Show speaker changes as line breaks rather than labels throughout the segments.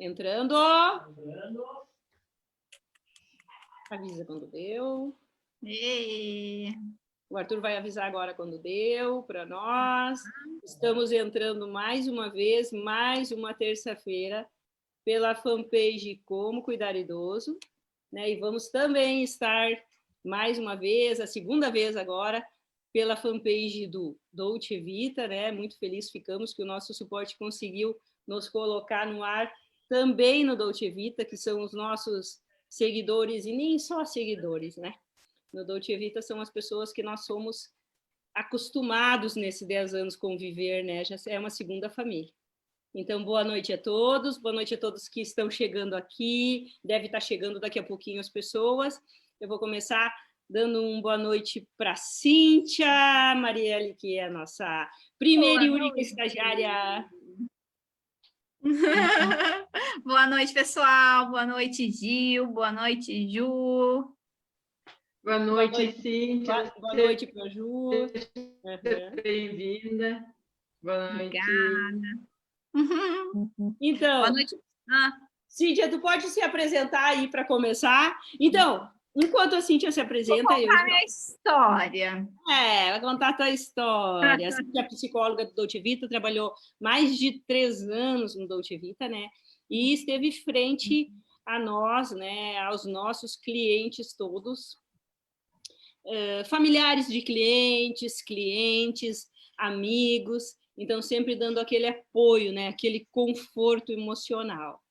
Entrando. Avisa quando deu.
E...
O Arthur vai avisar agora quando deu para nós. Estamos entrando mais uma vez, mais uma terça-feira, pela fanpage Como Cuidar Idoso, né? E vamos também estar mais uma vez, a segunda vez agora, pela fanpage do Dolce Vita, né? Muito feliz ficamos que o nosso suporte conseguiu nos colocar no ar também no Dolce Vita, que são os nossos seguidores, e nem só seguidores, né? No Dolce Vita são as pessoas que nós somos acostumados nesses 10 anos conviver, né? Já é uma segunda família. Então, boa noite a todos que estão chegando aqui, deve estar chegando daqui a pouquinho as pessoas. Eu vou começar dando uma boa noite para Cíntia Marielle, que é a nossa primeira e única estagiária.
Boa noite, pessoal. Boa noite, Gil. Boa noite, Ju.
Boa noite, Cíntia.
Boa noite para a Ju.
Bem-vinda. Boa noite.
Obrigada.
Então,
boa noite.
Cíntia, tu pode se apresentar aí para começar? Então, enquanto a Cíntia se apresenta...
Vou contar a minha história.
Vai contar a tua história. A Cíntia é psicóloga do Dolce Vita, trabalhou mais de 3 anos no Dolce Vita, né? E esteve frente a nós, né? Aos nossos clientes todos, familiares de clientes, amigos, então sempre dando aquele apoio, né? Aquele conforto emocional.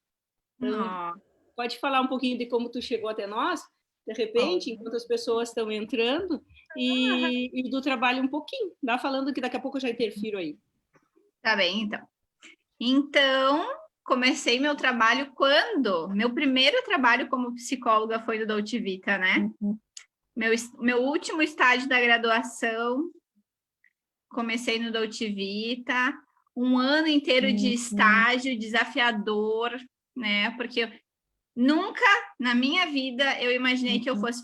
Então, pode falar um pouquinho de como tu chegou até nós, de repente, enquanto as pessoas estão entrando, e do trabalho um pouquinho. Dá falando que daqui a pouco eu já interfiro aí.
Tá bem, então. Então, comecei meu trabalho quando? Meu primeiro trabalho como psicóloga foi no Dolce Vita, né? Meu último estágio da graduação, comecei no Dolce Vita, um ano inteiro de estágio desafiador, né? Porque nunca na minha vida eu imaginei que eu fosse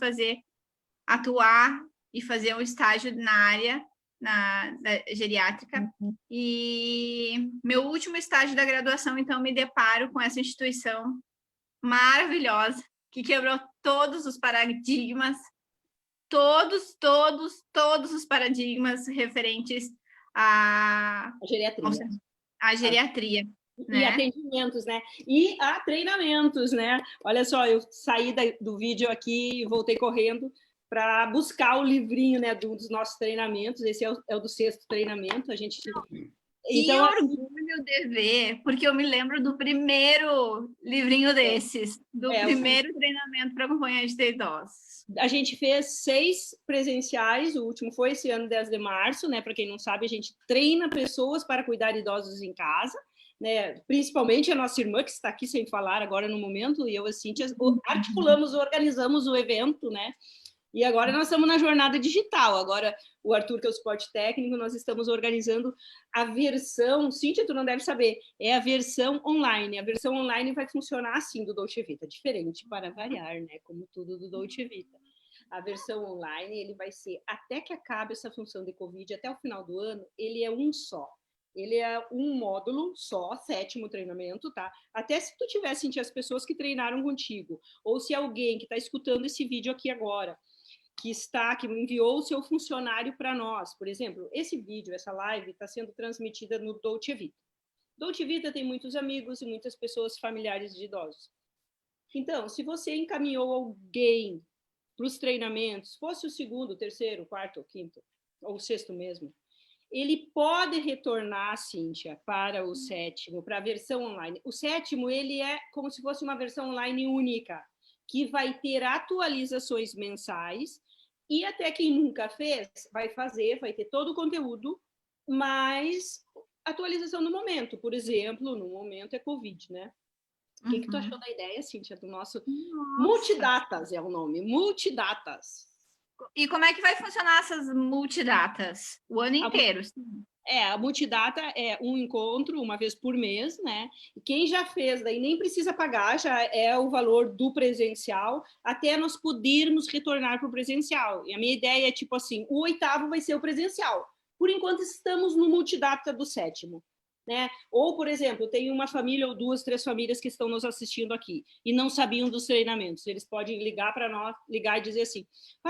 atuar e fazer um estágio na área da geriátrica. E meu último estágio da graduação, então, me deparo com essa instituição maravilhosa, que quebrou todos os paradigmas, todos os paradigmas referentes à geriatria.
E
né?
atendimentos, né? E a treinamentos, né? Olha só, eu saí do vídeo aqui e voltei correndo para buscar o livrinho, né, dos nossos treinamentos. Esse é o do 6º treinamento. A gente...
Então, que orgulho de ver, porque eu me lembro do primeiro livrinho desses, do primeiro treinamento para acompanhante de idosos.
A gente fez 6 presenciais, o último foi esse ano, 10 de março, né? Para quem não sabe, a gente treina pessoas para cuidar de idosos em casa, né? Principalmente a nossa irmã, que está aqui sem falar agora no momento, e eu e a Cíntia articulamos, organizamos o evento, né? E agora nós estamos na jornada digital. Agora, o Arthur, que é o suporte técnico, nós estamos organizando a versão... Cíntia, tu não deve saber, é a versão online. A versão online vai funcionar assim, do Dolce Vita, diferente para variar, né? Como tudo do Dolce Vita. A versão online, ele vai ser, até que acabe essa função de Covid, até o final do ano, ele é um só. Ele é um módulo só, 7º treinamento, tá? Até se tu tiver, Cíntia, as pessoas que treinaram contigo, ou se alguém que está escutando esse vídeo aqui agora, que enviou o seu funcionário para nós. Por exemplo, esse vídeo, essa live, está sendo transmitida no Dolce Vita. Dolce Vita tem muitos amigos e muitas pessoas familiares de idosos. Então, se você encaminhou alguém para os treinamentos, fosse o 2º, 3º, 4º, ou 5º, ou o 6º mesmo, ele pode retornar, Cíntia, para o 7º, para a versão online. O 7º, ele é como se fosse uma versão online única, que vai ter atualizações mensais, e até quem nunca fez, vai ter todo o conteúdo, mas atualização no momento. Por exemplo, no momento é Covid, né? O que tu achou da ideia, Cíntia, do nosso... Multidatas é o nome, Multidatas.
E como é que vai funcionar essas multidatas? O ano inteiro?
A multidata é um encontro, uma vez por mês, né? E quem já fez, daí nem precisa pagar, já é o valor do presencial, até nós podermos retornar para o presencial. E a minha ideia é, tipo assim, o 8º vai ser o presencial. Por enquanto, estamos no multidata do 7º. né? Ou, por exemplo, tem uma família ou 2, 3 famílias que estão nos assistindo aqui e não sabiam dos treinamentos. Eles podem ligar para nós, ligar e dizer assim: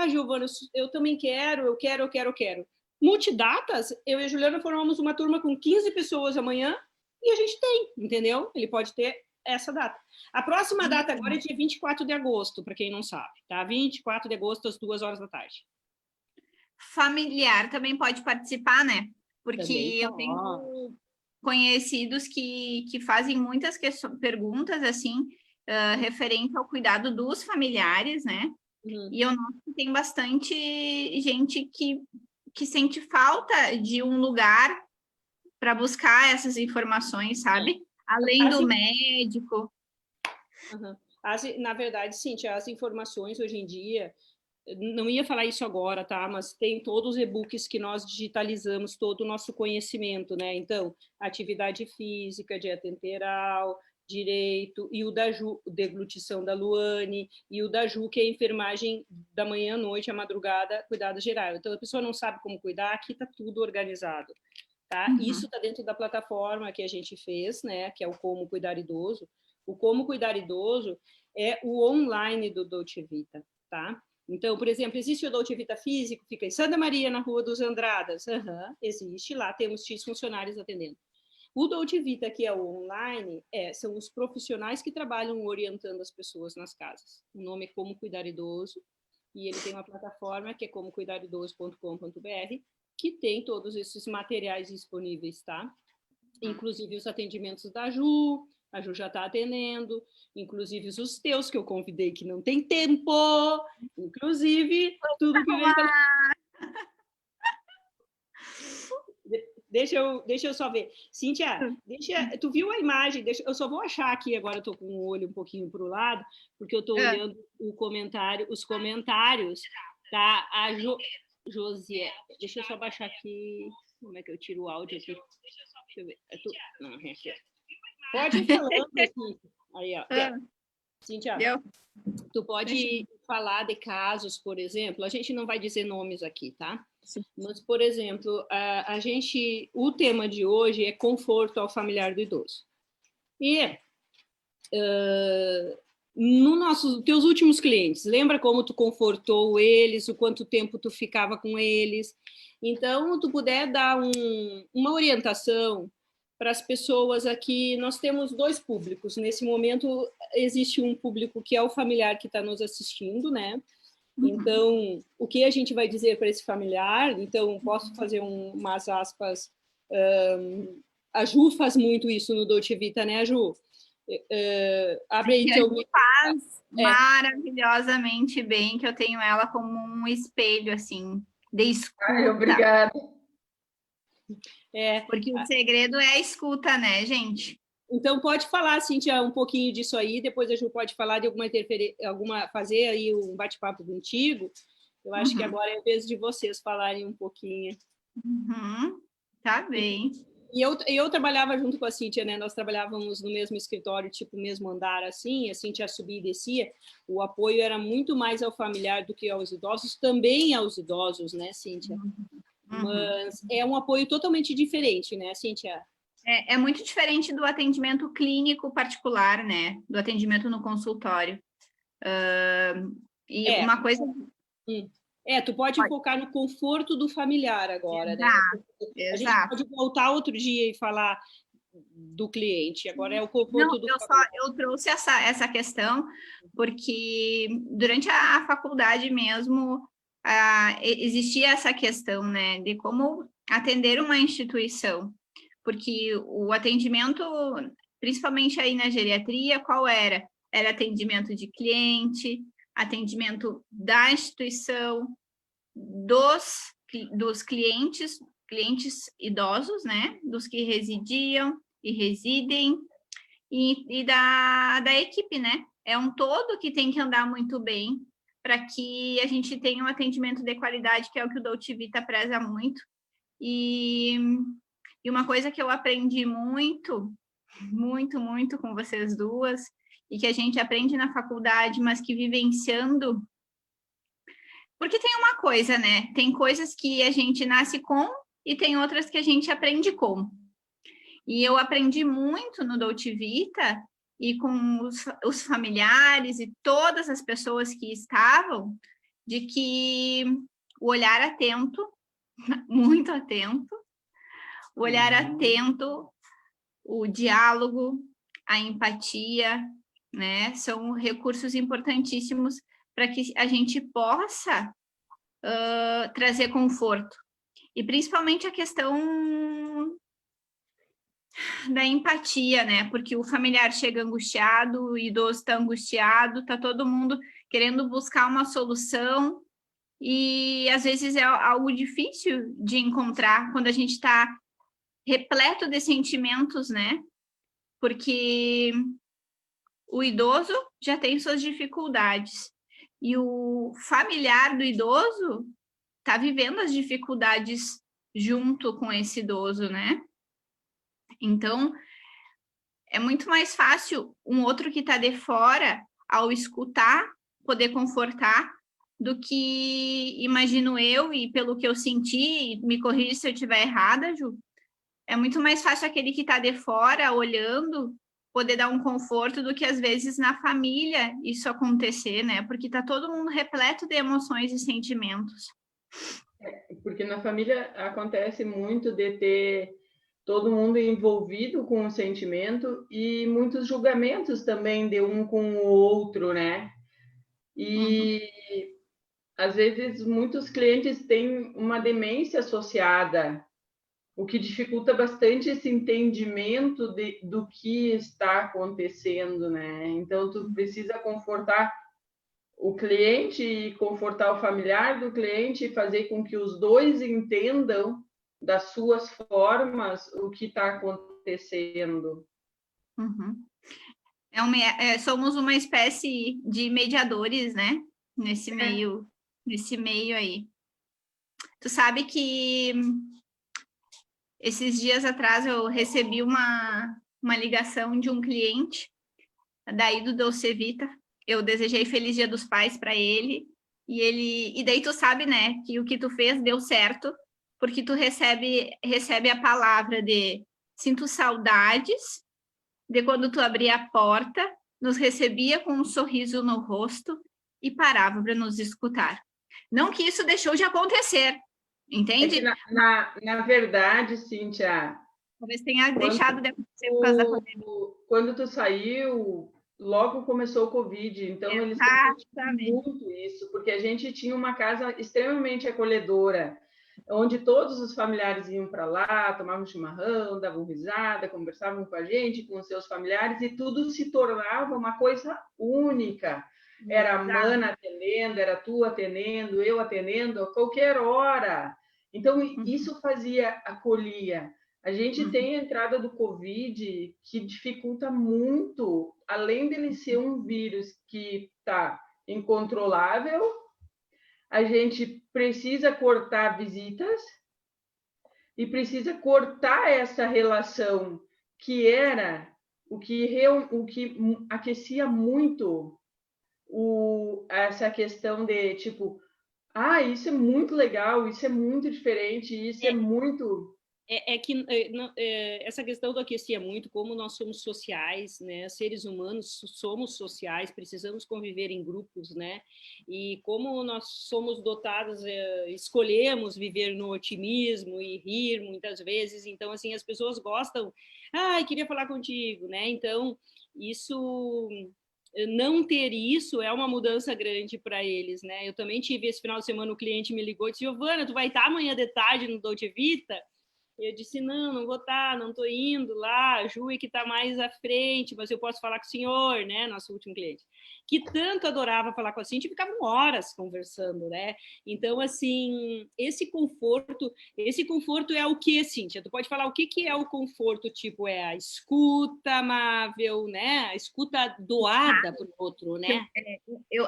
Giovana, eu também quero, eu quero. Multidatas, eu e a Juliana formamos uma turma com 15 pessoas amanhã e a gente tem, entendeu? Ele pode ter essa data. A próxima data agora é dia 24 de agosto, para quem não sabe, tá? 24 de agosto, às 2 horas da tarde.
Familiar também pode participar, né? Porque
Também
eu tenho conhecidos que fazem muitas perguntas, assim, referente ao cuidado dos familiares, né? E eu noto que tem bastante gente que sente falta de um lugar para buscar essas informações, sabe? Além do médico.
Na verdade, Cíntia, as informações hoje em dia, não ia falar isso agora, tá? Mas tem todos os e-books que nós digitalizamos, todo o nosso conhecimento, né? Então, atividade física, dieta enteral, direito, e o da Ju, deglutição da Luane, e o da Ju, que é enfermagem da manhã à noite, à madrugada, cuidado geral. Então, a pessoa não sabe como cuidar, aqui está tudo organizado, tá? Isso está dentro da plataforma que a gente fez, né? Que é o Como Cuidar Idoso. O Como Cuidar Idoso é o online do Dolce Vita, tá? Então, por exemplo, existe o Dolce Vita físico, fica em Santa Maria, na Rua dos Andradas. Existe, lá temos X funcionários atendendo. O Dolce Vita, que é o online, são os profissionais que trabalham orientando as pessoas nas casas. O nome é Como Cuidar Idoso, e ele tem uma plataforma que é comocuidaridoso.com.br, que tem todos esses materiais disponíveis, tá? Inclusive os atendimentos da Ju, a Ju já está atendendo, inclusive os teus que eu convidei que não tem tempo, inclusive tudo que vem pela... Deixa eu só ver. Cíntia, tu viu a imagem? Eu só vou achar aqui, agora eu estou com o olho um pouquinho para o lado, porque eu estou olhando os comentários, tá? A Josié, deixa eu só baixar aqui, como é que eu tiro o áudio aqui? Deixa eu ver. Não, aqui. Pode ir falando, Cíntia. Aí, ó. Cíntia, tu pode falar de casos, por exemplo, a gente não vai dizer nomes aqui, tá? Sim. Mas, por exemplo, o tema de hoje é conforto ao familiar do idoso. E teus últimos clientes, lembra como tu confortou eles, o quanto tempo tu ficava com eles? Então, tu puder dar uma orientação para as pessoas aqui, nós temos 2 públicos. Nesse momento, existe um público que é o familiar que está nos assistindo, né? Então, o que a gente vai dizer para esse familiar? Então, posso fazer umas aspas. A Ju faz muito isso no Dolce Vita, né, Ju?
Abre aí teu... faz maravilhosamente bem, que eu tenho ela como um espelho, assim, de escuta.
Ai, obrigada.
Porque o segredo é a escuta, né, gente?
Então, pode falar, Cíntia, um pouquinho disso aí, depois a Ju pode falar de fazer aí um bate-papo contigo. Eu acho que agora é a vez de vocês falarem um pouquinho.
Tá bem.
E eu trabalhava junto com a Cíntia, né? Nós trabalhávamos no mesmo escritório, tipo, mesmo andar assim, a Cíntia subia e descia. O apoio era muito mais ao familiar do que aos idosos, também aos idosos, né, Cíntia? Mas é um apoio totalmente diferente, né, Cíntia?
É muito diferente do atendimento clínico particular, né? Do atendimento no consultório. Uma coisa...
tu pode focar no conforto do familiar agora, né? A gente pode voltar outro dia e falar do cliente, agora é o conforto do familiar.
Eu trouxe essa questão porque durante a faculdade mesmo existia essa questão, né? De como atender uma instituição. Porque o atendimento, principalmente aí na geriatria, qual era? Era atendimento de cliente, atendimento da instituição, dos clientes idosos, né? Dos que residiam e residem, e da equipe, né? É um todo que tem que andar muito bem para que a gente tenha um atendimento de qualidade, que é o que o Dolce Vita preza muito. E uma coisa que eu aprendi muito, muito, muito com vocês duas, e que a gente aprende na faculdade, mas que vivenciando... Porque tem uma coisa, né? Tem coisas que a gente nasce com e tem outras que a gente aprende com. E eu aprendi muito no Dolce Vita e com os familiares e todas as pessoas que estavam, de que o olhar atento, muito atento, o olhar atento, o diálogo, a empatia, né, são recursos importantíssimos para que a gente possa trazer conforto. E principalmente a questão da empatia, né? Porque o familiar chega angustiado, o idoso está angustiado, está todo mundo querendo buscar uma solução e às vezes é algo difícil de encontrar quando a gente está repleto de sentimentos, né? Porque o idoso já tem suas dificuldades e o familiar do idoso está vivendo as dificuldades junto com esse idoso, né? Então, é muito mais fácil um outro que está de fora, ao escutar, poder confortar, do que, imagino eu, e pelo que eu senti, me corrija se eu estiver errada, Ju, é muito mais fácil aquele que está de fora, olhando, poder dar um conforto do que, às vezes, na família isso acontecer, né? Porque está todo mundo repleto de emoções e sentimentos.
Porque na família acontece muito de ter todo mundo envolvido com o sentimento e muitos julgamentos também de um com o outro, né? E às vezes muitos clientes têm uma demência associada, o que dificulta bastante esse entendimento do que está acontecendo, né? Então, tu precisa confortar o cliente e confortar o familiar do cliente e fazer com que os dois entendam das suas formas o que está acontecendo.
Somos uma espécie de mediadores, né? Nesse meio aí. Tu sabe que esses dias atrás eu recebi uma ligação de um cliente daí do Dolce Vita. Eu desejei Feliz Dia dos Pais para ele e daí tu sabe, né, que o que tu fez deu certo, porque tu recebe a palavra de sinto saudades de quando tu abria a porta, nos recebia com um sorriso no rosto e parava para nos escutar. Não que isso deixou de acontecer, entende?
É que na verdade, Cíntia,
talvez tenha deixado de acontecer por causa da pandemia.
Quando tu saiu, logo começou o Covid, então eles sentiram muito isso, porque a gente tinha uma casa extremamente acolhedora, onde todos os familiares iam para lá, tomavam chimarrão, davam risada, conversavam com a gente, com os seus familiares, e tudo se tornava uma coisa única. Era a mana atendendo, era tu atendendo, eu atendendo, a qualquer hora. Então, isso acolhia. A gente tem a entrada do Covid que dificulta muito, além dele ser um vírus que está incontrolável, a gente precisa cortar visitas e precisa cortar essa relação que era o que aquecia muito essa questão de tipo, isso é muito legal, isso é muito diferente, isso é muito...
Essa questão do aquecia muito, como nós somos sociais, né? Seres humanos somos sociais, precisamos conviver em grupos, né? E como nós somos dotados, escolhemos viver no otimismo e rir muitas vezes, então assim as pessoas gostam, queria falar contigo, né? Então isso, não ter isso é uma mudança grande para eles, né? Eu também tive esse final de semana, o cliente me ligou e disse: Giovana, tu vai estar amanhã de tarde no Dolce Vita? Eu disse, não vou estar, não estou indo lá, a Ju é que está mais à frente, mas eu posso falar com o senhor, né, nosso último cliente, que tanto adorava falar com a Cíntia, ficavam horas conversando, né? Então, assim, esse conforto é o que, Cíntia? Tu pode falar o que é o conforto, tipo, é a escuta amável, né? A escuta doada para o outro, né?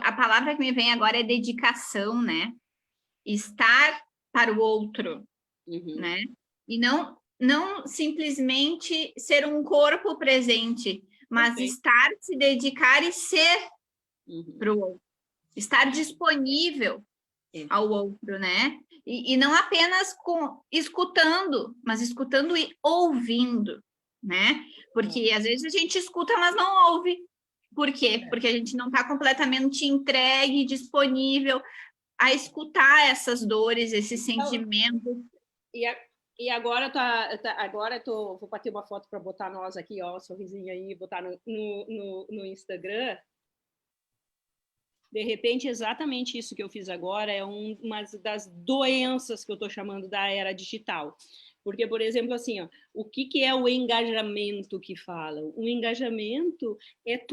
A palavra que me vem agora é dedicação, né? Estar para o outro, né? E não simplesmente ser um corpo presente, mas estar, se dedicar e ser para o outro. Estar disponível ao outro, né? E não apenas escutando, mas escutando e ouvindo. né? Porque às vezes a gente escuta, mas não ouve. Por quê? Porque a gente não está completamente entregue, disponível a escutar essas dores, esses sentimentos.
E agora vou bater uma foto para botar nós aqui, ó, sorrisinho aí, botar no Instagram. De repente, exatamente isso que eu fiz agora é uma das doenças que eu estou chamando da era digital. Porque, por exemplo, assim, ó, o que é o engajamento que falam? O engajamento é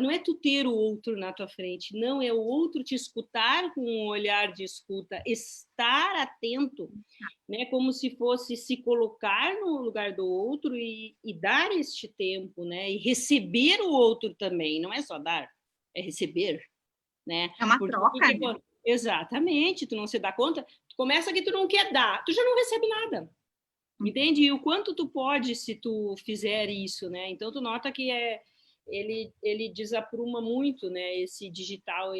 não é tu ter o outro na tua frente, não, é o outro te escutar com um olhar de escuta, estar atento, né, como se fosse se colocar no lugar do outro e dar este tempo, né, e receber o outro também, não é só dar, é receber. Né?
É uma troca, né?
Exatamente, tu não se dá conta, tu começa que tu não quer dar, tu já não recebe nada, entende? E o quanto tu pode se tu fizer isso, né? Então tu nota que ele desapruma muito, né? Esse digital,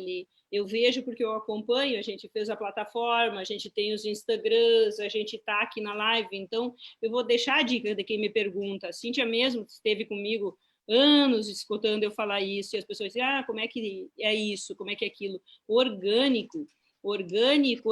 eu vejo porque eu acompanho, a gente fez a plataforma, a gente tem os Instagrams, a gente tá aqui na live, então eu vou deixar a dica de quem me pergunta. A Cíntia mesmo esteve comigo anos escutando eu falar isso, e as pessoas dizem, como é que é isso, como é que é aquilo? Orgânico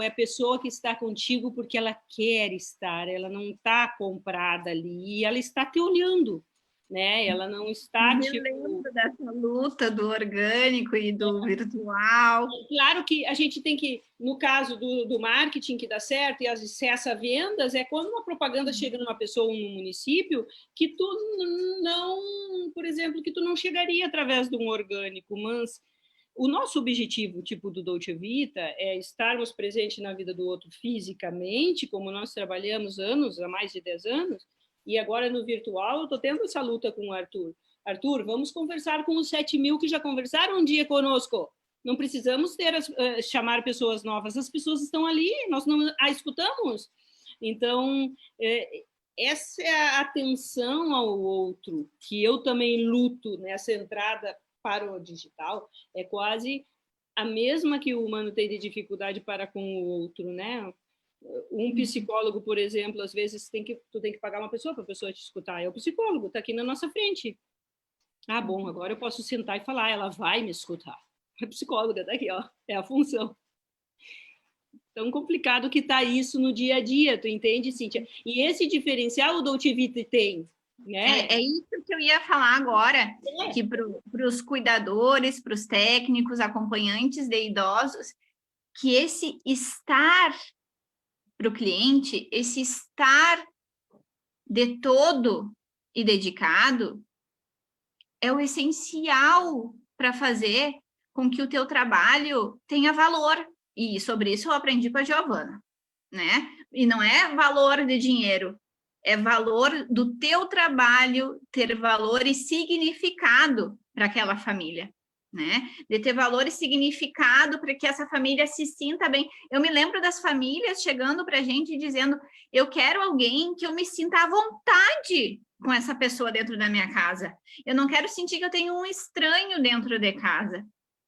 é a pessoa que está contigo porque ela quer estar, ela não está comprada ali, e ela está te olhando, né? Ela não está,
Me lembro dessa luta do orgânico e do virtual.
Claro que a gente tem que, no caso do marketing que dá certo e acessa vendas, é quando uma propaganda chega numa pessoa ou num município que tu não, por exemplo, que tu não chegaria através de um orgânico, mas o nosso objetivo, tipo do Dolce Vita, é estarmos presentes na vida do outro fisicamente, como nós trabalhamos há mais de 10 anos, e agora no virtual eu estou tendo essa luta com o Arthur. Arthur, vamos conversar com os 7.000 que já conversaram um dia conosco. Não precisamos chamar pessoas novas, as pessoas estão ali, nós não a escutamos. Então, essa é a atenção ao outro, que eu também luto nessa entrada para o digital, é quase a mesma que o humano tem de dificuldade para com o outro, né? Um psicólogo, por exemplo, às vezes tu tem que pagar uma pessoa para a pessoa te escutar. É o psicólogo, está aqui na nossa frente. Bom, agora eu posso sentar e falar, ela vai me escutar. A psicóloga está aqui, ó, é a função. Tão complicado que está isso no dia a dia, tu entende, Cíntia? E esse diferencial o Dolce Vita tem, né?
É isso que eu ia falar agora, que para os cuidadores, para os técnicos, acompanhantes de idosos, que esse estar para o cliente, esse estar de todo e dedicado, é o essencial para fazer com que o teu trabalho tenha valor. E sobre isso eu aprendi com a Giovana, né? E não é valor de dinheiro, é valor do teu trabalho ter valor e significado para aquela família, né? De ter valor e significado para que essa família se sinta bem. Eu me lembro das famílias chegando para a gente e dizendo, eu quero alguém que eu me sinta à vontade com essa pessoa dentro da minha casa. Eu não quero sentir que eu tenho um estranho dentro de casa,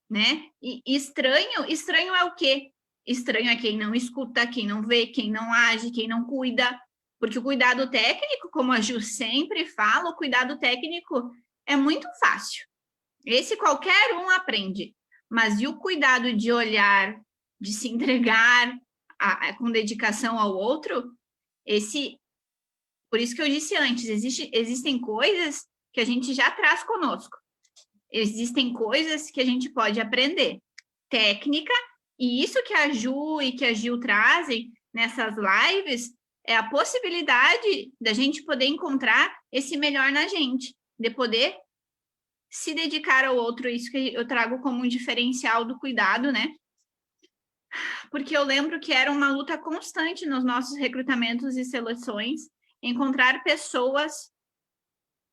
né? E estranho é o quê? Estranho é quem não escuta, quem não vê, quem não age, quem não cuida. Porque o cuidado técnico, como a Ju sempre fala, o cuidado técnico é muito fácil. Esse qualquer um aprende. Mas e o cuidado de olhar, de se entregar com dedicação ao outro? Por isso que eu disse antes, existem coisas que a gente já traz conosco. Existem coisas que a gente pode aprender. Técnica, e isso que a Ju e que a Gil trazem nessas lives é a possibilidade da gente poder encontrar esse melhor na gente, de poder se dedicar ao outro, isso que eu trago como um diferencial do cuidado, né? Porque eu lembro que era uma luta constante nos nossos recrutamentos e seleções, encontrar pessoas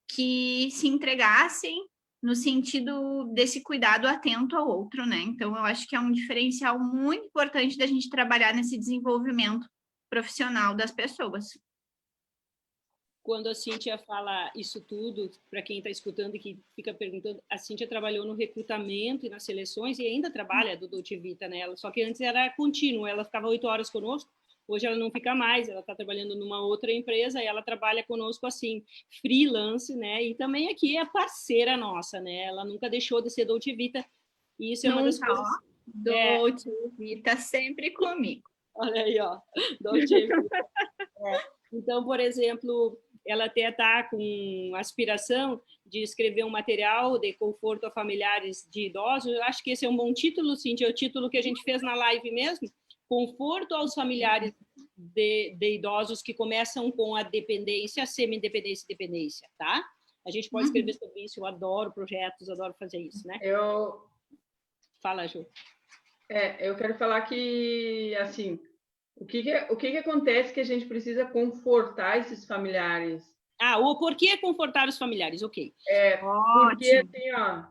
que se entregassem no sentido desse cuidado atento ao outro, né? Então, eu acho que é um diferencial muito importante da gente trabalhar nesse desenvolvimento profissional das pessoas.
Quando a Cíntia fala isso tudo, para quem está escutando e que fica perguntando, a Cíntia trabalhou no recrutamento e nas seleções e ainda trabalha do Dolce Vita, né? Só que antes era contínuo, ela ficava 8 horas conosco, Hoje ela não fica mais, ela está trabalhando numa outra empresa e ela trabalha conosco assim, freelance, né? E também aqui é parceira nossa, né? Ela nunca deixou de ser Dolce Vita. E isso é uma das coisas...
Dolce Vita sempre comigo.
Olha aí, ó. Dolce Vita. Então, por exemplo, ela até está com aspiração de escrever um material de conforto a familiares de idosos. Eu acho que esse é um bom título, Cíntia, é o título que a gente fez na live mesmo, conforto aos familiares de idosos que começam com a dependência, semi-independência e dependência, tá? A gente pode escrever sobre isso, eu adoro projetos, adoro fazer isso, né? Fala, Ju.
Eu quero falar que, assim, o que acontece que a gente precisa confortar esses familiares?
O porquê confortar os familiares, ok.
Porque, assim, ó,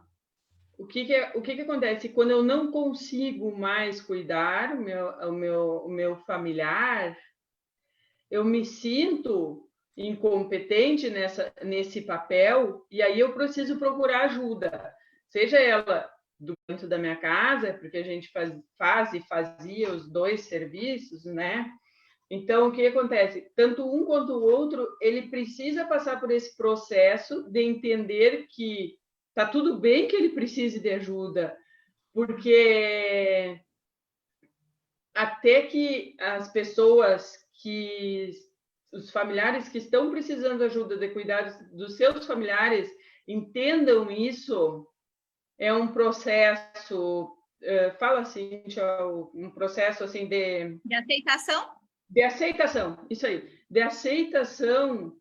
o que acontece? Quando eu não consigo mais cuidar o meu familiar, eu me sinto incompetente nesse papel, e aí eu preciso procurar ajuda, seja ela dentro da minha casa, porque a gente faz e fazia os dois serviços, né? Então, o que acontece? Tanto um quanto o outro, ele precisa passar por esse processo de entender que tá tudo bem que ele precise de ajuda, porque até que as pessoas os familiares que estão precisando de ajuda de cuidar dos seus familiares entendam isso, é um processo, fala assim, um processo assim
de aceitação?
De aceitação, isso aí, de aceitação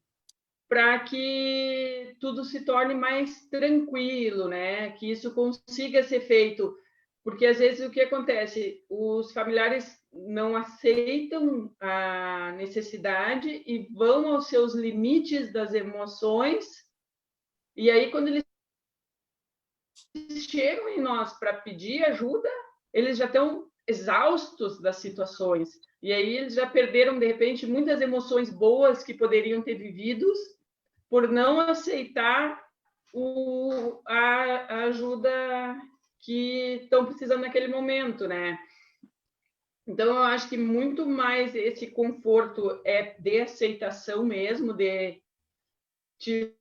para que tudo se torne mais tranquilo, né? Que isso consiga ser feito, porque às vezes o que acontece, os familiares não aceitam a necessidade e vão aos seus limites das emoções, e aí quando eles chegam em nós para pedir ajuda, eles já estão exaustos das situações, e aí eles já perderam, de repente, muitas emoções boas que poderiam ter vividos por não aceitar a ajuda que estão precisando naquele momento, né? Então, eu acho que muito mais esse conforto é de aceitação mesmo, de tipo,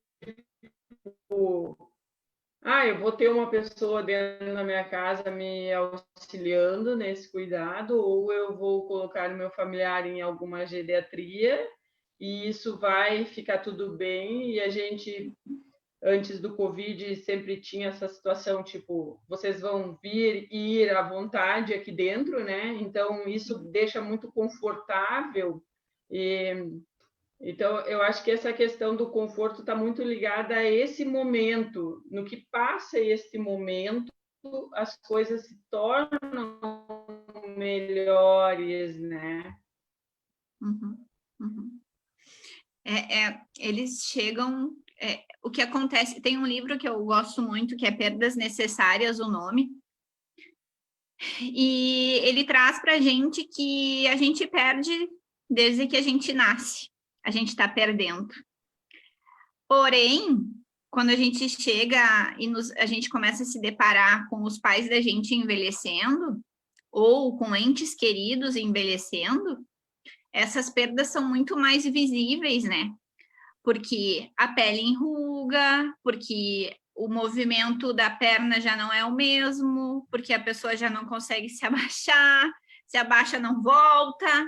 eu vou ter uma pessoa dentro da minha casa me auxiliando nesse cuidado, ou eu vou colocar o meu familiar em alguma geriatria e isso vai ficar tudo bem. E a gente, antes do Covid, sempre tinha essa situação, tipo, vocês vão vir e ir à vontade aqui dentro, né? Então, isso deixa muito confortável. Então, eu acho que essa questão do conforto está muito ligada a esse momento. No que passa esse momento, as coisas se tornam melhores, né?
Eles chegam... o que acontece... Tem um livro que eu gosto muito, que é Perdas Necessárias, o nome. E ele traz para a gente que a gente perde desde que a gente nasce. A gente está perdendo. Porém, quando a gente chega e a gente começa a se deparar com os pais da gente envelhecendo, ou com entes queridos envelhecendo, essas perdas são muito mais visíveis, né? Porque a pele enruga, porque o movimento da perna já não é o mesmo, porque a pessoa já não consegue se abaixar, se abaixa não volta,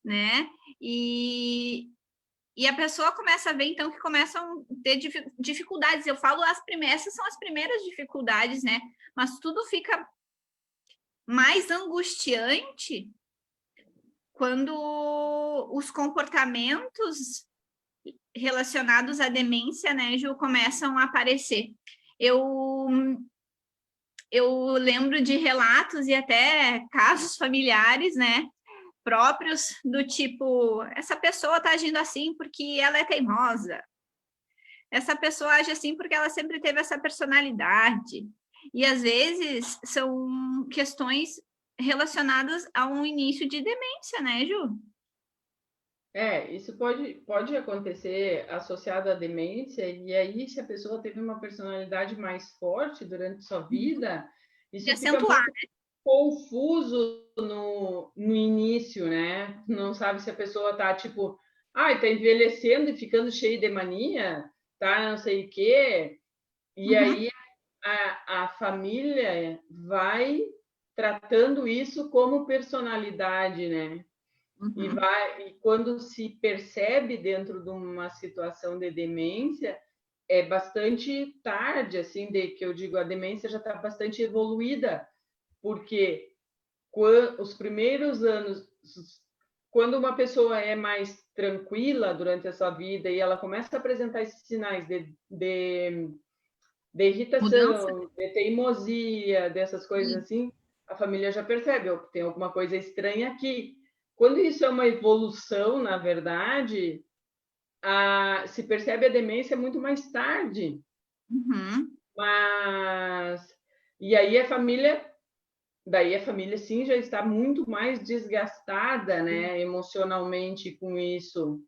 né? E a pessoa começa a ver, então, que começam a ter dificuldades. Eu falo, essas são as primeiras dificuldades, né? Mas tudo fica mais angustiante quando os comportamentos relacionados à demência, né, Ju, começam a aparecer. Eu lembro de relatos e até casos familiares, né, próprios do tipo, essa pessoa está agindo assim porque ela é teimosa. Essa pessoa age assim porque ela sempre teve essa personalidade. E, às vezes, são questões relacionadas a um início de demência, né, Ju?
Isso pode acontecer associado à demência, e aí, se a pessoa teve uma personalidade mais forte durante sua vida, isso
De acentuar, né?
confuso no início, né? Não sabe se a pessoa tá tipo, tá envelhecendo e ficando cheia de mania, tá não sei o quê. E aí a família vai tratando isso como personalidade, né? E quando se percebe dentro de uma situação de demência, é bastante tarde, assim, de que eu digo, a demência já está bastante evoluída, porque os primeiros anos, quando uma pessoa é mais tranquila durante a sua vida e ela começa a apresentar esses sinais de
Mudança?
irritação, de teimosia, dessas coisas assim, a família já percebe, tem alguma coisa estranha aqui. Quando isso é uma evolução, na verdade, se percebe a demência muito mais tarde. Mas e aí daí a família sim já está muito mais desgastada, né, emocionalmente com isso.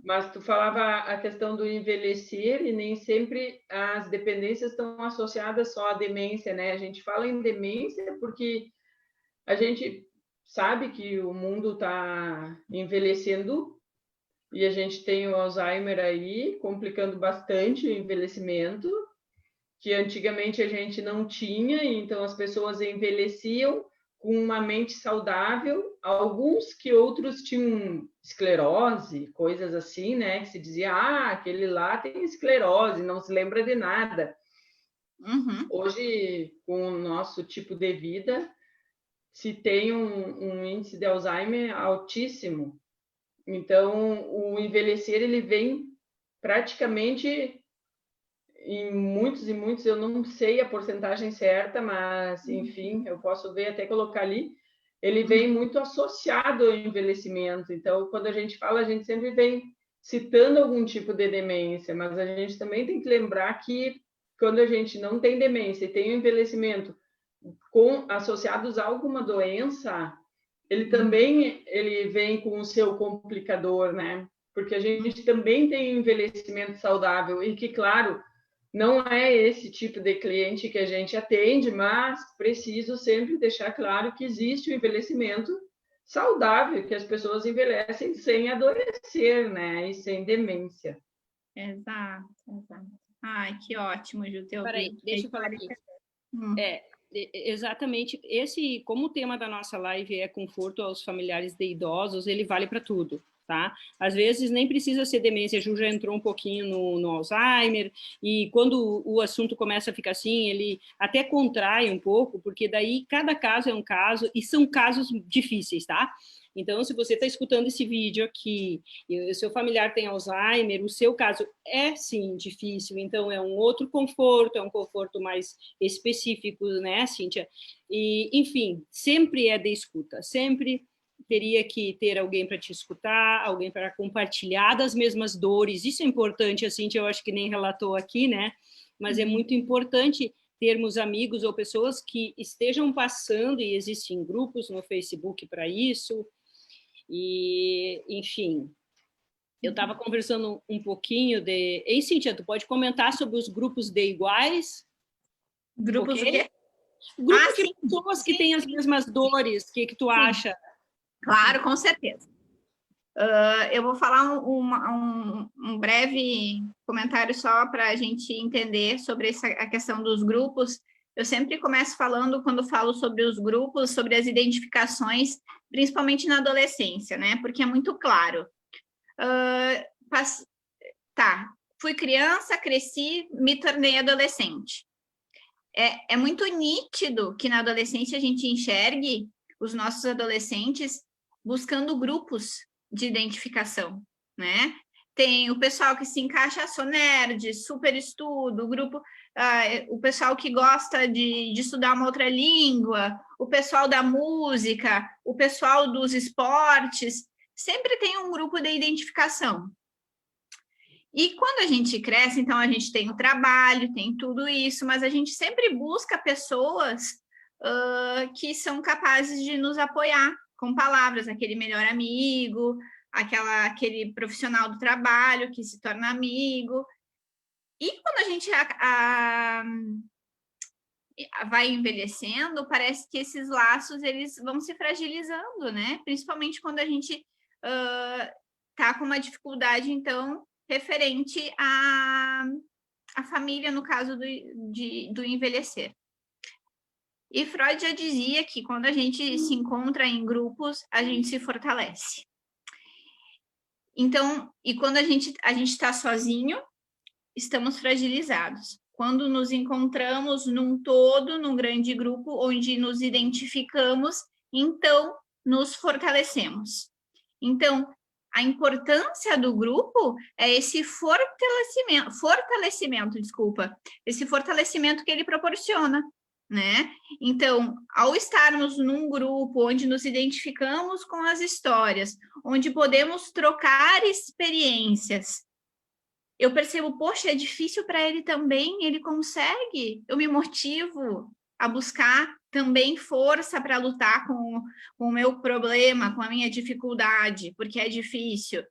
Mas tu falava a questão do envelhecer e nem sempre as dependências estão associadas só à demência, né? A gente fala em demência porque a gente sabe que o mundo está envelhecendo e a gente tem o Alzheimer aí complicando bastante o envelhecimento, que antigamente a gente não tinha, então as pessoas envelheciam com uma mente saudável, alguns que outros tinham esclerose, coisas assim, né? Que se dizia, aquele lá tem esclerose, não se lembra de nada. Hoje, com o nosso tipo de vida, se tem um índice de Alzheimer altíssimo. Então, o envelhecer, ele vem praticamente em muitos e muitos, eu não sei a porcentagem certa, mas, enfim, eu posso ver, até colocar ali, ele vem muito associado ao envelhecimento. Então, quando a gente fala, a gente sempre vem citando algum tipo de demência, mas a gente também tem que lembrar que quando a gente não tem demência e tem o envelhecimento associados a alguma doença, ele também ele vem com o seu complicador, né? Porque a gente também tem um envelhecimento saudável e que, claro, não é esse tipo de cliente que a gente atende, mas preciso sempre deixar claro que existe o envelhecimento saudável, que as pessoas envelhecem sem adoecer, né? E sem demência.
Exato. Ai, que ótimo, Ju, te ouvir.
Peraí, deixa eu falar aqui. Exatamente. Como o tema da nossa live é conforto aos familiares de idosos, ele vale para tudo, tá? Às vezes nem precisa ser demência, a Ju já entrou um pouquinho no Alzheimer, e quando o assunto começa a ficar assim, ele até contrai um pouco, porque daí cada caso é um caso, e são casos difíceis, tá? Então, se você está escutando esse vídeo aqui, e o seu familiar tem Alzheimer, o seu caso é, sim, difícil, então é um outro conforto, é um conforto mais específico, né, Cíntia? E, enfim, sempre é de escuta, sempre teria que ter alguém para te escutar, alguém para compartilhar das mesmas dores, isso é importante, a Cíntia, eu acho que nem relatou aqui, né? Mas é muito importante termos amigos ou pessoas que estejam passando, e existem grupos no Facebook para isso, e, enfim, eu estava conversando um pouquinho de... Ei, Cíntia, tu pode comentar sobre os grupos de iguais?
Grupos o quê?
Grupos de pessoas que têm as mesmas dores, o que tu acha?
Claro, com certeza. Eu vou falar um breve comentário só para a gente entender sobre a questão dos grupos. Eu sempre começo falando, quando falo sobre os grupos, sobre as identificações, principalmente na adolescência, né? Porque é muito claro. Fui criança, cresci, me tornei adolescente. É muito nítido que na adolescência a gente enxergue os nossos adolescentes buscando grupos de identificação, né? Tem o pessoal que se encaixa, sou nerd, super estudo, o pessoal que gosta de estudar uma outra língua, o pessoal da música, o pessoal dos esportes, sempre tem um grupo de identificação. E quando a gente cresce, então a gente tem o trabalho, tem tudo isso, mas a gente sempre busca pessoas que são capazes de nos apoiar com palavras, aquele melhor amigo, aquele profissional do trabalho que se torna amigo. E quando a gente vai envelhecendo, parece que esses laços eles vão se fragilizando, né? Principalmente quando a gente tá com uma dificuldade, então, referente à família, no caso do envelhecer. E Freud já dizia que quando a gente se encontra em grupos, a gente se fortalece. Então, e quando a gente está sozinho, estamos fragilizados. Quando nos encontramos num todo, num grande grupo, onde nos identificamos, então nos fortalecemos. Então, a importância do grupo é esse fortalecimento que ele proporciona, né? Então, ao estarmos num grupo onde nos identificamos com as histórias, onde podemos trocar experiências, eu percebo, poxa, é difícil para ele também, ele consegue, eu me motivo a buscar também força para lutar com o meu problema, com a minha dificuldade, porque é difícil.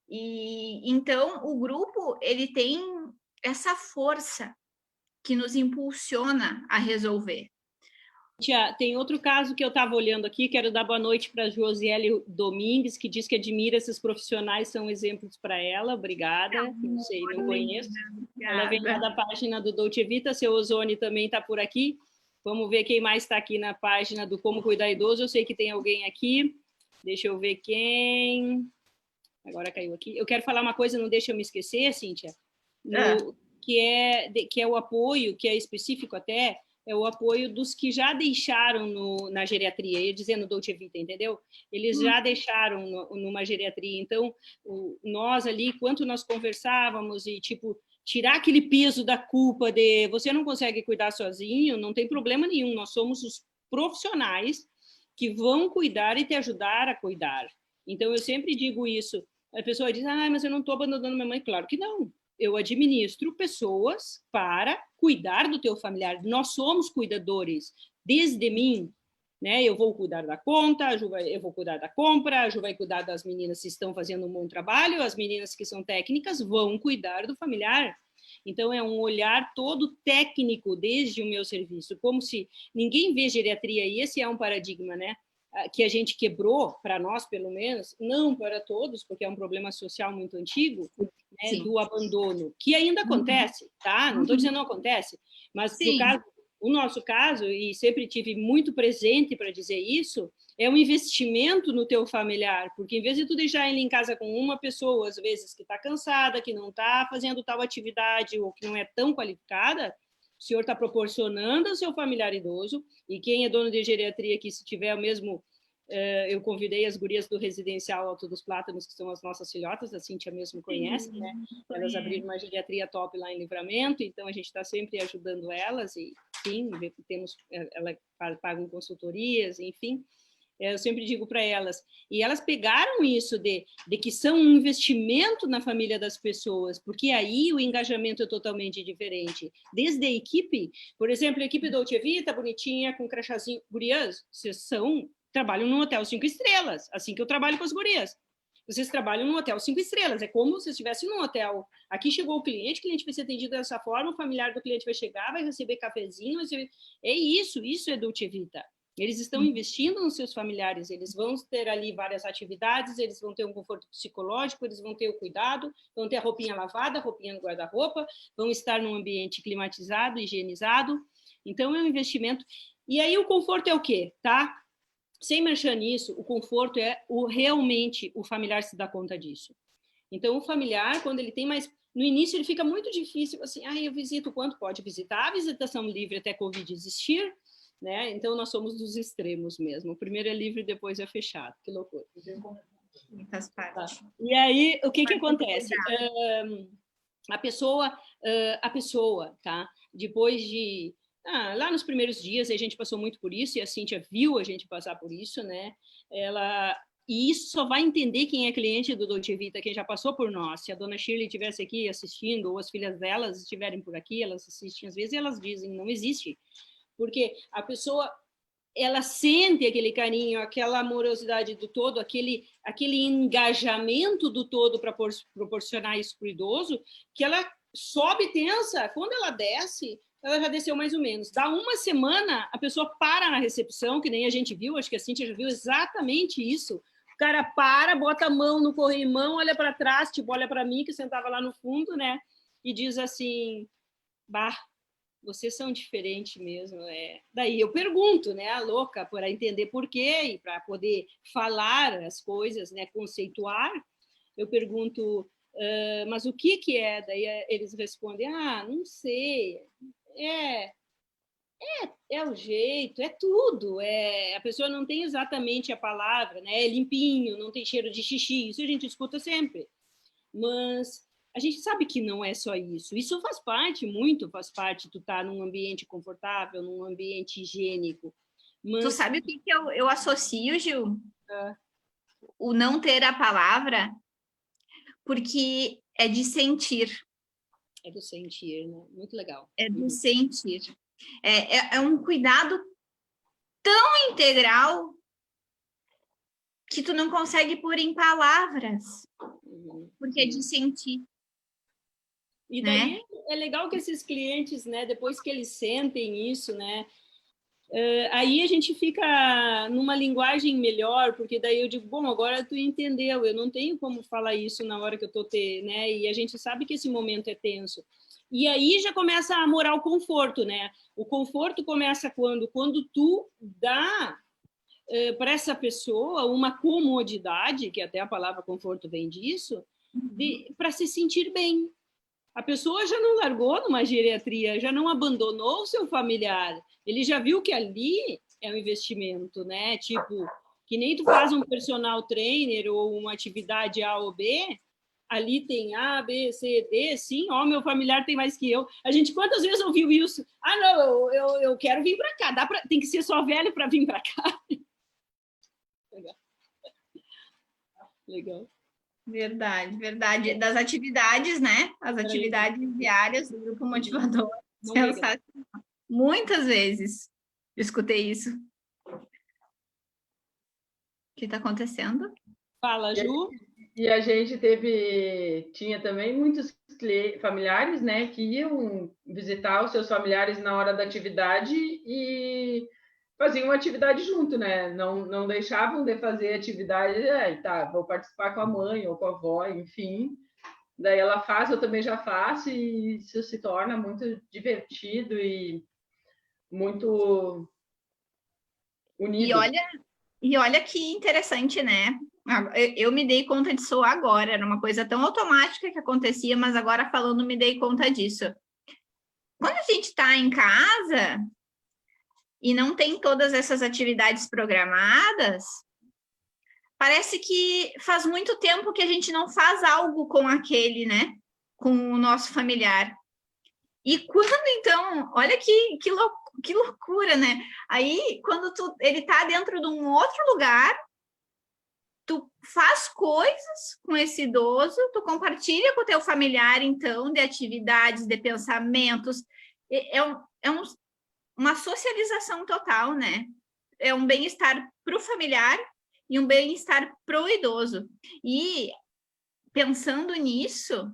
E então o grupo, ele tem essa força que nos impulsiona a resolver.
Tia, tem outro caso que eu estava olhando aqui, quero dar boa noite para a Josiele Domingues, que diz que admira esses profissionais, são exemplos para ela, obrigada, não sei, não conheço. Ela vem lá da página do Dolce Vita, seu Ozone também está por aqui, vamos ver quem mais está aqui na página do Como Cuidar Idoso, eu sei que tem alguém aqui, deixa eu ver quem... Agora caiu aqui. Eu quero falar uma coisa, não deixa eu me esquecer, Cíntia, que é o apoio, que é específico até, é o apoio dos que já deixaram na geriatria, ia dizendo Dolce Vita, entendeu? Eles já deixaram numa geriatria, então nós ali, enquanto nós conversávamos e tipo, tirar aquele peso da culpa de você não consegue cuidar sozinho, não tem problema nenhum, nós somos os profissionais que vão cuidar e te ajudar a cuidar. Então eu sempre digo isso, a pessoa diz, mas eu não estou abandonando minha mãe, claro que não. Eu administro pessoas para cuidar do teu familiar. Nós somos cuidadores. Desde mim, né? Eu vou cuidar da conta, eu vou cuidar da compra, a Ju vai cuidar das meninas que estão fazendo um bom trabalho, as meninas que são técnicas vão cuidar do familiar. Então, é um olhar todo técnico desde o meu serviço, como se ninguém vê geriatria, e esse é um paradigma, né? Que a gente quebrou, para nós pelo menos, não para todos, porque é um problema social muito antigo, né, do abandono, que ainda acontece, tá? Não estou dizendo que não acontece, mas o nosso caso, e sempre tive muito presente para dizer isso, é um investimento no teu familiar, porque em vez de tu deixar ele em casa com uma pessoa, às vezes que está cansada, que não está fazendo tal atividade ou que não é tão qualificada, o senhor está proporcionando ao seu familiar idoso, e quem é dono de geriatria aqui, se tiver o mesmo... eu convidei as gurias do Residencial Alto dos Plátanos, que são as nossas filhotas, a Cíntia mesmo conhece, né? Elas abriram uma geriatria top lá em Livramento, então a gente está sempre ajudando elas, e sim, elas pagam consultorias, enfim... Eu sempre digo para elas, e elas pegaram isso de que são um investimento na família das pessoas, porque aí o engajamento é totalmente diferente. Desde a equipe, por exemplo, a equipe do Dolce Vita, bonitinha, com crachazinho, gurias, vocês trabalham num hotel 5 estrelas, assim que eu trabalho com as gurias. Vocês trabalham num hotel 5 estrelas, é como se estivessem num hotel. Aqui chegou o cliente vai ser atendido dessa forma, o familiar do cliente vai chegar, vai receber cafezinho, é isso é Dolce Vita. Eles estão investindo nos seus familiares, eles vão ter ali várias atividades, eles vão ter um conforto psicológico, eles vão ter o cuidado, vão ter a roupinha lavada, a roupinha no guarda-roupa, vão estar num ambiente climatizado, higienizado. Então, é um investimento. E aí, o conforto é o quê? Tá? Sem merchan nisso, o conforto é realmente o familiar se dá conta disso. Então, o familiar, quando ele tem mais... No início, ele fica muito difícil, assim, eu visito quanto pode visitar, a visitação livre até Covid existir, né? Então, nós somos dos extremos mesmo. O primeiro é livre, depois é fechado. Que loucura.
Faz parte.
E aí, o que acontece? A pessoa, tá? Depois de... lá nos primeiros dias, a gente passou muito por isso, e a Cíntia viu a gente passar por isso, né? E isso só vai entender quem é cliente do Dolce Vita, quem já passou por nós. Se a dona Shirley estivesse aqui assistindo, ou as filhas delas estiverem por aqui, elas assistem às vezes e elas dizem, não existe. Porque a pessoa, ela sente aquele carinho, aquela amorosidade do todo, aquele engajamento do todo para proporcionar isso para o idoso, que ela sobe tensa. Quando ela desce, ela já desceu mais ou menos. Dá uma semana, a pessoa para na recepção, que nem a gente viu, acho que a Cíntia já viu exatamente isso. O cara para, bota a mão no corrimão, olha para trás, tipo, olha para mim, que sentava lá no fundo, né? E diz assim, bah, vocês são diferentes mesmo. Daí eu pergunto, né, a louca, para entender por quê e para poder falar as coisas, né, conceituar, eu pergunto, mas o que é? Daí eles respondem, não sei, é o jeito, é tudo. A pessoa não tem exatamente a palavra, né? É limpinho, não tem cheiro de xixi, isso a gente escuta sempre. Mas a gente sabe que não é só isso. Isso faz parte, tu estar num ambiente confortável, num ambiente higiênico. Mas...
Tu sabe o que eu associo, Gil? O não ter a palavra, porque é de sentir.
É do sentir, né? Muito legal.
É do sentir. É um cuidado tão integral que tu não consegue pôr em palavras, porque é de sentir.
E daí, né? É legal que esses clientes, né, depois que eles sentem isso, né, aí a gente fica numa linguagem melhor, porque daí eu digo, bom, agora tu entendeu, eu não tenho como falar isso na hora que eu tô né, e a gente sabe que esse momento é tenso. E aí já começa a morar o conforto, né? O conforto começa quando tu dá para essa pessoa uma comodidade, que até a palavra conforto vem disso, para se sentir bem. A pessoa já não largou numa geriatria, já não abandonou o seu familiar. Ele já viu que ali é um investimento, né? Tipo, que nem tu faz um personal trainer ou uma atividade A ou B, ali tem A, B, C, D, sim, meu familiar tem mais que eu. A gente quantas vezes ouviu isso? Não, eu quero vir para cá. Tem que ser só velho para vir para cá. Legal. Legal.
Verdade, verdade. Das atividades, né? As atividades diárias do Grupo Motivador. Muitas vezes eu escutei isso. O que está acontecendo?
Fala, Ju.
E a gente tinha também muitos familiares, né, que iam visitar os seus familiares na hora da atividade e faziam atividade junto, né? Não deixavam de fazer atividade, vou participar com a mãe ou com a avó, enfim. Daí ela faz, eu também já faço, e isso se torna muito divertido e muito unido.
E olha que interessante, né? Eu me dei conta disso agora, era uma coisa tão automática que acontecia, mas agora falando me dei conta disso. Quando a gente está em casa e não tem todas essas atividades programadas, parece que faz muito tempo que a gente não faz algo com aquele, né? Com o nosso familiar. E quando, então, olha que loucura, né? Aí, quando ele está dentro de um outro lugar, tu faz coisas com esse idoso, tu compartilha com o teu familiar, então, de atividades, de pensamentos. Uma socialização total, né? É um bem-estar para o familiar e um bem-estar para o idoso. E pensando nisso,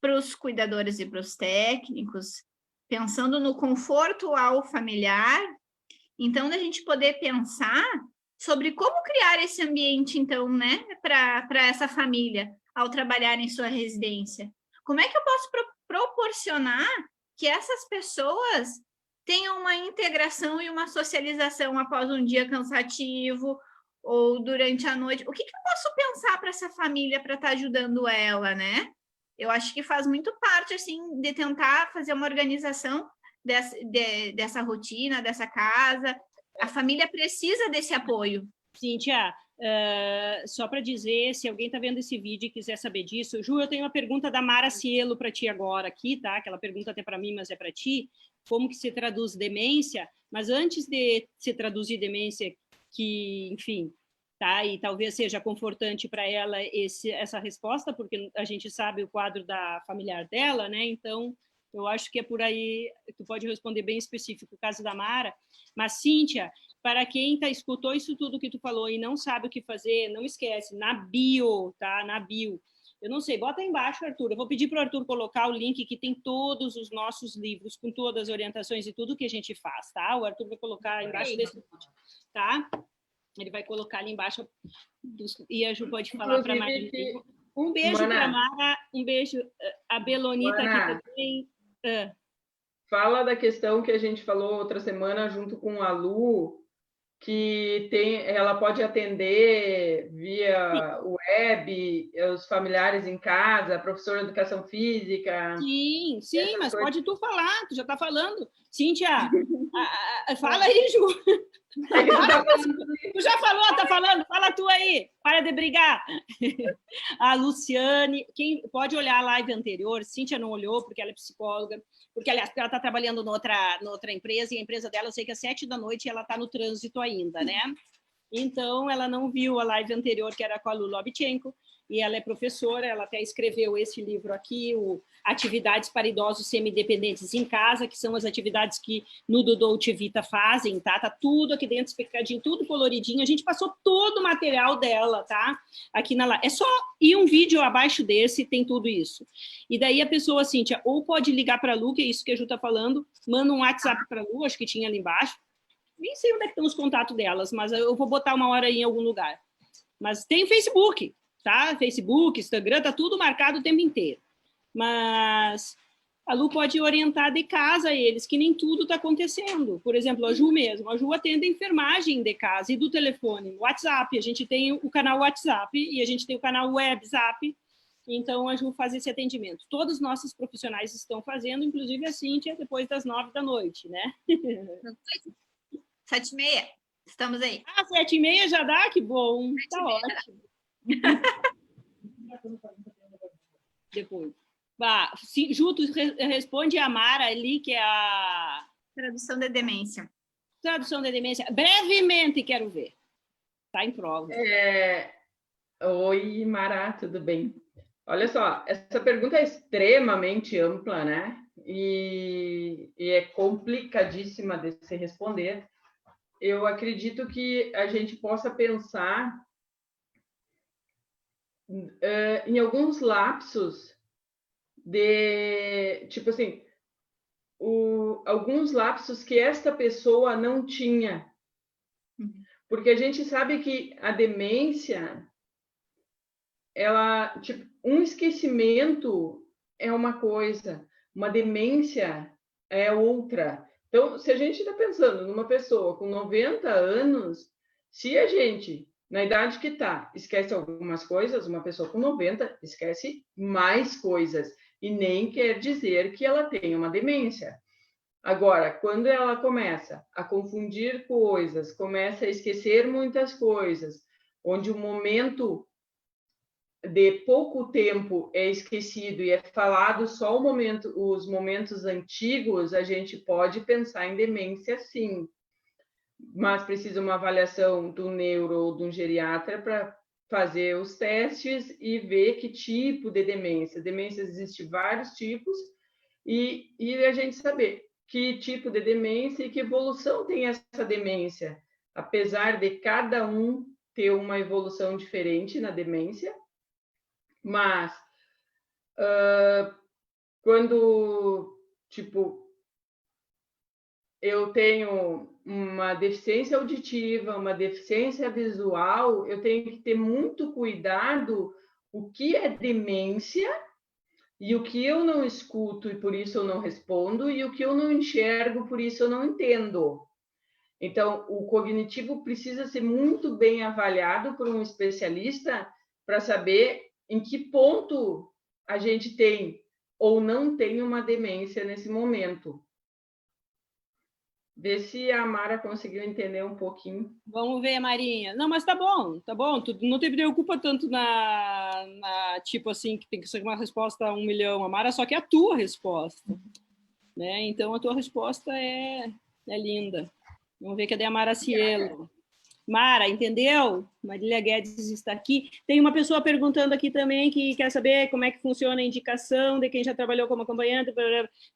para os cuidadores e para os técnicos, pensando no conforto ao familiar, então, da gente poder pensar sobre como criar esse ambiente, então, né, para essa família ao trabalhar em sua residência. Como é que eu posso proporcionar que essas pessoas tenham uma integração e uma socialização após um dia cansativo ou durante a noite? O que eu posso pensar para essa família para estar ajudando ela, né? Eu acho que faz muito parte, assim, de tentar fazer uma organização dessa rotina, dessa casa. A família precisa desse apoio.
Cíntia, só para dizer, se alguém está vendo esse vídeo e quiser saber disso, Ju, eu tenho uma pergunta da Mara Cielo para ti agora aqui, tá? Aquela pergunta até para mim, mas é para ti. Como que se traduz demência? Mas antes de se traduzir demência, que, enfim, tá? E talvez seja confortante para ela essa resposta, porque a gente sabe o quadro da familiar dela, né? Então, eu acho que é por aí, tu pode responder bem específico o caso da Mara. Mas, Cíntia, para quem escutou isso tudo que tu falou e não sabe o que fazer, não esquece, na bio, tá? Na bio. Eu não sei, bota aí embaixo, Arthur. Eu vou pedir para o Arthur colocar o link que tem todos os nossos livros, com todas as orientações e tudo que a gente faz, tá? O Arthur vai colocar embaixo desse vídeo, tá? Ele vai colocar ali embaixo, e a Ju pode falar para a Maria. Um beijo para a Mara, um beijo. A Belonita aqui também.
Fala da questão que a gente falou outra semana junto com a Lu, que ela pode atender via web, os familiares em casa, professora de educação física.
Sim, mas pode tu falar, tu já está falando. Cíntia, fala aí, Ju. Tu já falou, tá falando? Fala tu aí, para de brigar. A Luciane, quem pode olhar a live anterior, Cíntia não olhou porque ela é psicóloga, porque aliás, ela está trabalhando noutra empresa, e a empresa dela, eu sei que às 7 da noite ela está no trânsito ainda, né? Então, ela não viu a live anterior, que era com a Lu Lobchenko, e ela é professora, ela até escreveu esse livro aqui, o Atividades para Idosos Semi-Dependentes em Casa, que são as atividades que no Dolce Vita fazem, tá? Tá tudo aqui dentro, explicadinho, tudo coloridinho. A gente passou todo o material dela, tá? Aqui na live. É só ir um vídeo abaixo desse, tem tudo isso. E daí a pessoa, Cíntia, ou pode ligar para a Lu, que é isso que a Ju tá falando, manda um WhatsApp para a Lu, acho que tinha ali embaixo. Nem sei onde é que estão os contatos delas, mas eu vou botar uma hora aí em algum lugar. Mas tem o Facebook, tá? Facebook, Instagram, tá tudo marcado o tempo inteiro. Mas a Lu pode orientar de casa eles, que nem tudo está acontecendo. Por exemplo, a Ju mesmo. A Ju atende a enfermagem de casa e do telefone. WhatsApp, a gente tem o canal WhatsApp e a gente tem o canal WebZap. Então, a Ju faz esse atendimento. Todos os nossos profissionais estão fazendo, inclusive a Cíntia, depois das 9 da noite, né?
7h30, estamos aí.
7h30 já dá? Que bom, tá ótimo. Depois. Ju, tu responde a Mara ali, que é a...
Tradução de demência.
Tradução de demência. Brevemente, quero ver. Tá em prova.
Oi, Mara, tudo bem? Olha só, essa pergunta é extremamente ampla, né? E é complicadíssima de se responder. Eu acredito que a gente possa pensar em alguns lapsos de, tipo assim, alguns lapsos que esta pessoa não tinha. Porque a gente sabe que a demência, ela, tipo, um esquecimento é uma coisa, uma demência é outra. Então, se a gente está pensando numa pessoa com 90 anos, se a gente, na idade que está, esquece algumas coisas, uma pessoa com 90 esquece mais coisas. E nem quer dizer que ela tenha uma demência. Agora, quando ela começa a confundir coisas, começa a esquecer muitas coisas, onde o momento de pouco tempo é esquecido e é falado só os momentos antigos, a gente pode pensar em demência, sim. Mas precisa uma avaliação do neuro ou de um geriatra para fazer os testes e ver que tipo de demência. Demências existem vários tipos e a gente saber que tipo de demência e que evolução tem essa demência, apesar de cada um ter uma evolução diferente na demência. Mas quando, tipo, eu tenho uma deficiência auditiva, uma deficiência visual, eu tenho que ter muito cuidado o que é demência e o que eu não escuto e por isso eu não respondo, e o que eu não enxergo, por isso eu não entendo. Então, o cognitivo precisa ser muito bem avaliado por um especialista para saber em que ponto a gente tem ou não tem uma demência nesse momento. Vê se a Mara conseguiu entender um pouquinho.
Vamos ver, Marinha. Não, mas tá bom, tá bom. Tu não te preocupa tanto tipo assim, que tem que ser uma resposta a 1 milhão. A Mara só quer a tua resposta. Né? Então, a tua resposta é linda. Vamos ver, cadê a Mara Cielo? Mara, entendeu? Marília Guedes está aqui. Tem uma pessoa perguntando aqui também que quer saber como é que funciona a indicação de quem já trabalhou como acompanhante.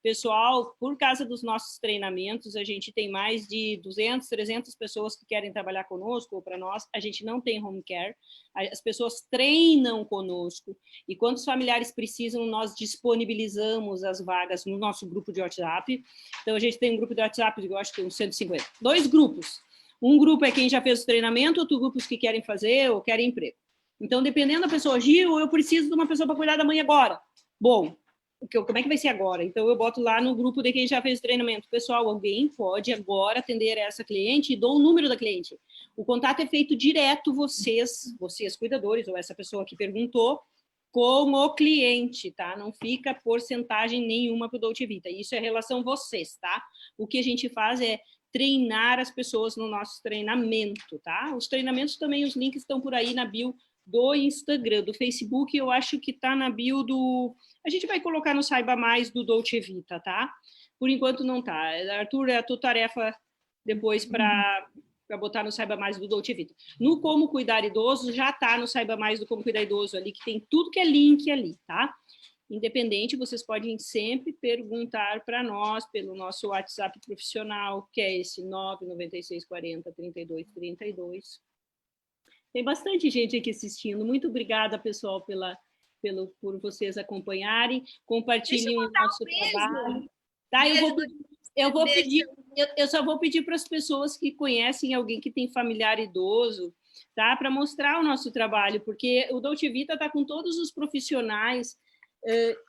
Pessoal, por causa dos nossos treinamentos, a gente tem mais de 200, 300 pessoas que querem trabalhar conosco ou para nós. A gente não tem home care. As pessoas treinam conosco. E quando os familiares precisam, nós disponibilizamos as vagas no nosso grupo de WhatsApp. Então, a gente tem um grupo de WhatsApp, eu acho que uns 150. 2 grupos. Um grupo é quem já fez o treinamento, outro grupo os que querem fazer ou querem emprego. Então, dependendo da pessoa, Gil, eu preciso de uma pessoa para cuidar da mãe agora. Bom, como é que vai ser agora? Então, eu boto lá no grupo de quem já fez o treinamento. Pessoal, alguém pode agora atender essa cliente e dou o número da cliente. O contato é feito direto, vocês cuidadores, ou essa pessoa que perguntou, com o cliente, tá? Não fica porcentagem nenhuma para o Dolce Vita. Isso é relação vocês, tá? O que a gente faz é treinar as pessoas no nosso treinamento, tá? Os treinamentos também, os links estão por aí na bio do Instagram, do Facebook, eu acho que tá na bio do... A gente vai colocar no Saiba Mais do Dolce Vita, tá? Por enquanto não tá. Arthur, é a tua tarefa depois para botar no Saiba Mais do Dolce Vita. No Como Cuidar Idoso, já tá no Saiba Mais do Como Cuidar Idoso ali, que tem tudo que é link ali, tá? Independente, vocês podem sempre perguntar para nós pelo nosso WhatsApp profissional, que é esse 996403232. Tem bastante gente aqui assistindo. Muito obrigada, pessoal, por vocês acompanharem. Compartilhem o nosso trabalho. Tá, eu só vou pedir para as pessoas que conhecem alguém que tem familiar idoso, tá, para mostrar o nosso trabalho, porque o Dolce Vita está com todos os profissionais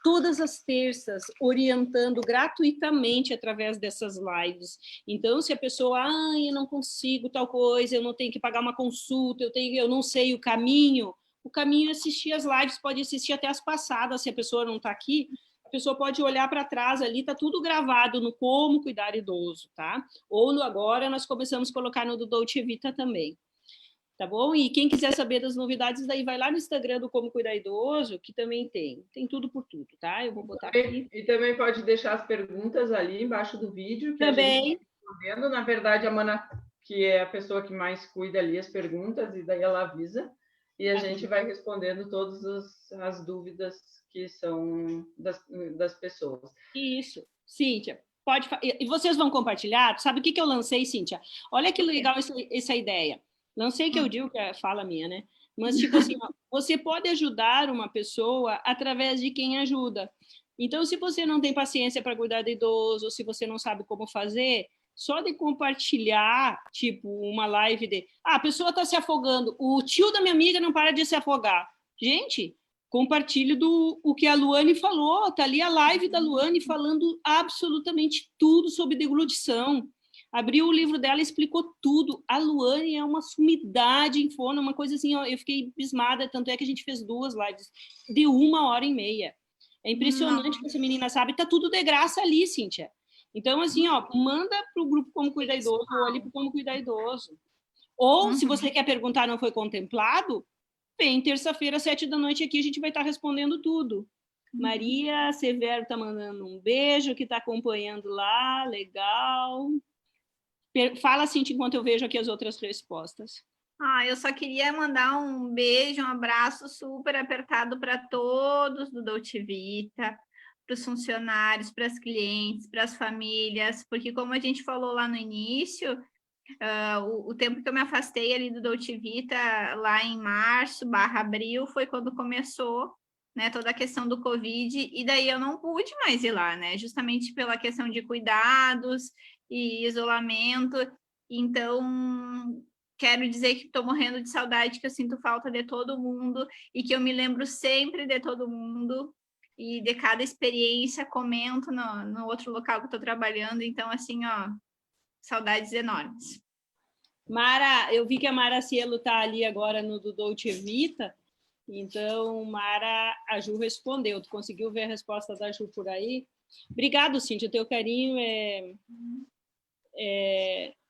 todas as terças, orientando gratuitamente através dessas lives. Então, se a pessoa, eu não consigo tal coisa, eu não tenho que pagar uma consulta, eu não sei o caminho é assistir as lives, pode assistir até as passadas, se a pessoa não está aqui, a pessoa pode olhar para trás ali, está tudo gravado no Como Cuidar Idoso, tá? Ou no agora, nós começamos a colocar no do Dolce Vita também. Tá bom? E quem quiser saber das novidades, daí vai lá no Instagram do Como Cuidar Idoso, que também tem tudo por tudo, tá? Eu vou botar aqui.
E também pode deixar as perguntas ali embaixo do vídeo, que
também.
A gente está respondendo. Na verdade, a Mana, que é a pessoa que mais cuida ali as perguntas, e daí ela avisa, e a gente vai respondendo todas as dúvidas que são das pessoas.
Isso. Cíntia, pode... E vocês vão compartilhar? Sabe o que eu lancei, Cíntia? Olha que legal essa ideia. Lancei que eu digo que é fala minha, né? Mas, tipo assim, ó, você pode ajudar uma pessoa através de quem ajuda. Então, se você não tem paciência para cuidar do idoso, se você não sabe como fazer, só de compartilhar, tipo, uma live de... a pessoa está se afogando, o tio da minha amiga não para de se afogar. Gente, compartilhe o que a Luane falou, tá ali a live da Luane falando absolutamente tudo sobre deglutição. Abriu o livro dela e explicou tudo. A Luane é uma sumidade em fono, uma coisa assim, ó, eu fiquei abismada, tanto é que a gente fez 2 lives de 1h30. É impressionante que essa menina sabe, tá tudo de graça ali, Cíntia. Então, assim, ó, manda para o grupo Como Cuidar Idoso, ou ali para Como Cuidar Idoso. Ou, se você quer perguntar, não foi contemplado, vem terça-feira, 7h aqui, a gente vai estar respondendo tudo. Maria Severo está mandando um beijo, que está acompanhando lá, legal. Fala, Cintia, enquanto eu vejo aqui as outras respostas.
Eu só queria mandar um beijo, um abraço super apertado para todos do Dolce Vita, para os funcionários, para as clientes, para as famílias, porque como a gente falou lá no início, o tempo que eu me afastei ali do Dolce Vita, lá em março/abril, foi quando começou, né, toda a questão do Covid, e daí eu não pude mais ir lá, né, justamente pela questão de cuidados e isolamento. Então, quero dizer que estou morrendo de saudade, que eu sinto falta de todo mundo e que eu me lembro sempre de todo mundo e de cada experiência, comento no outro local que estou trabalhando. Então, assim, ó, saudades enormes.
Mara, eu vi que a Mara Cielo está ali agora no do Dolce Vita, então, Mara, a Ju respondeu. Tu conseguiu ver a resposta da Ju por aí? Obrigado, Cíntia, o teu carinho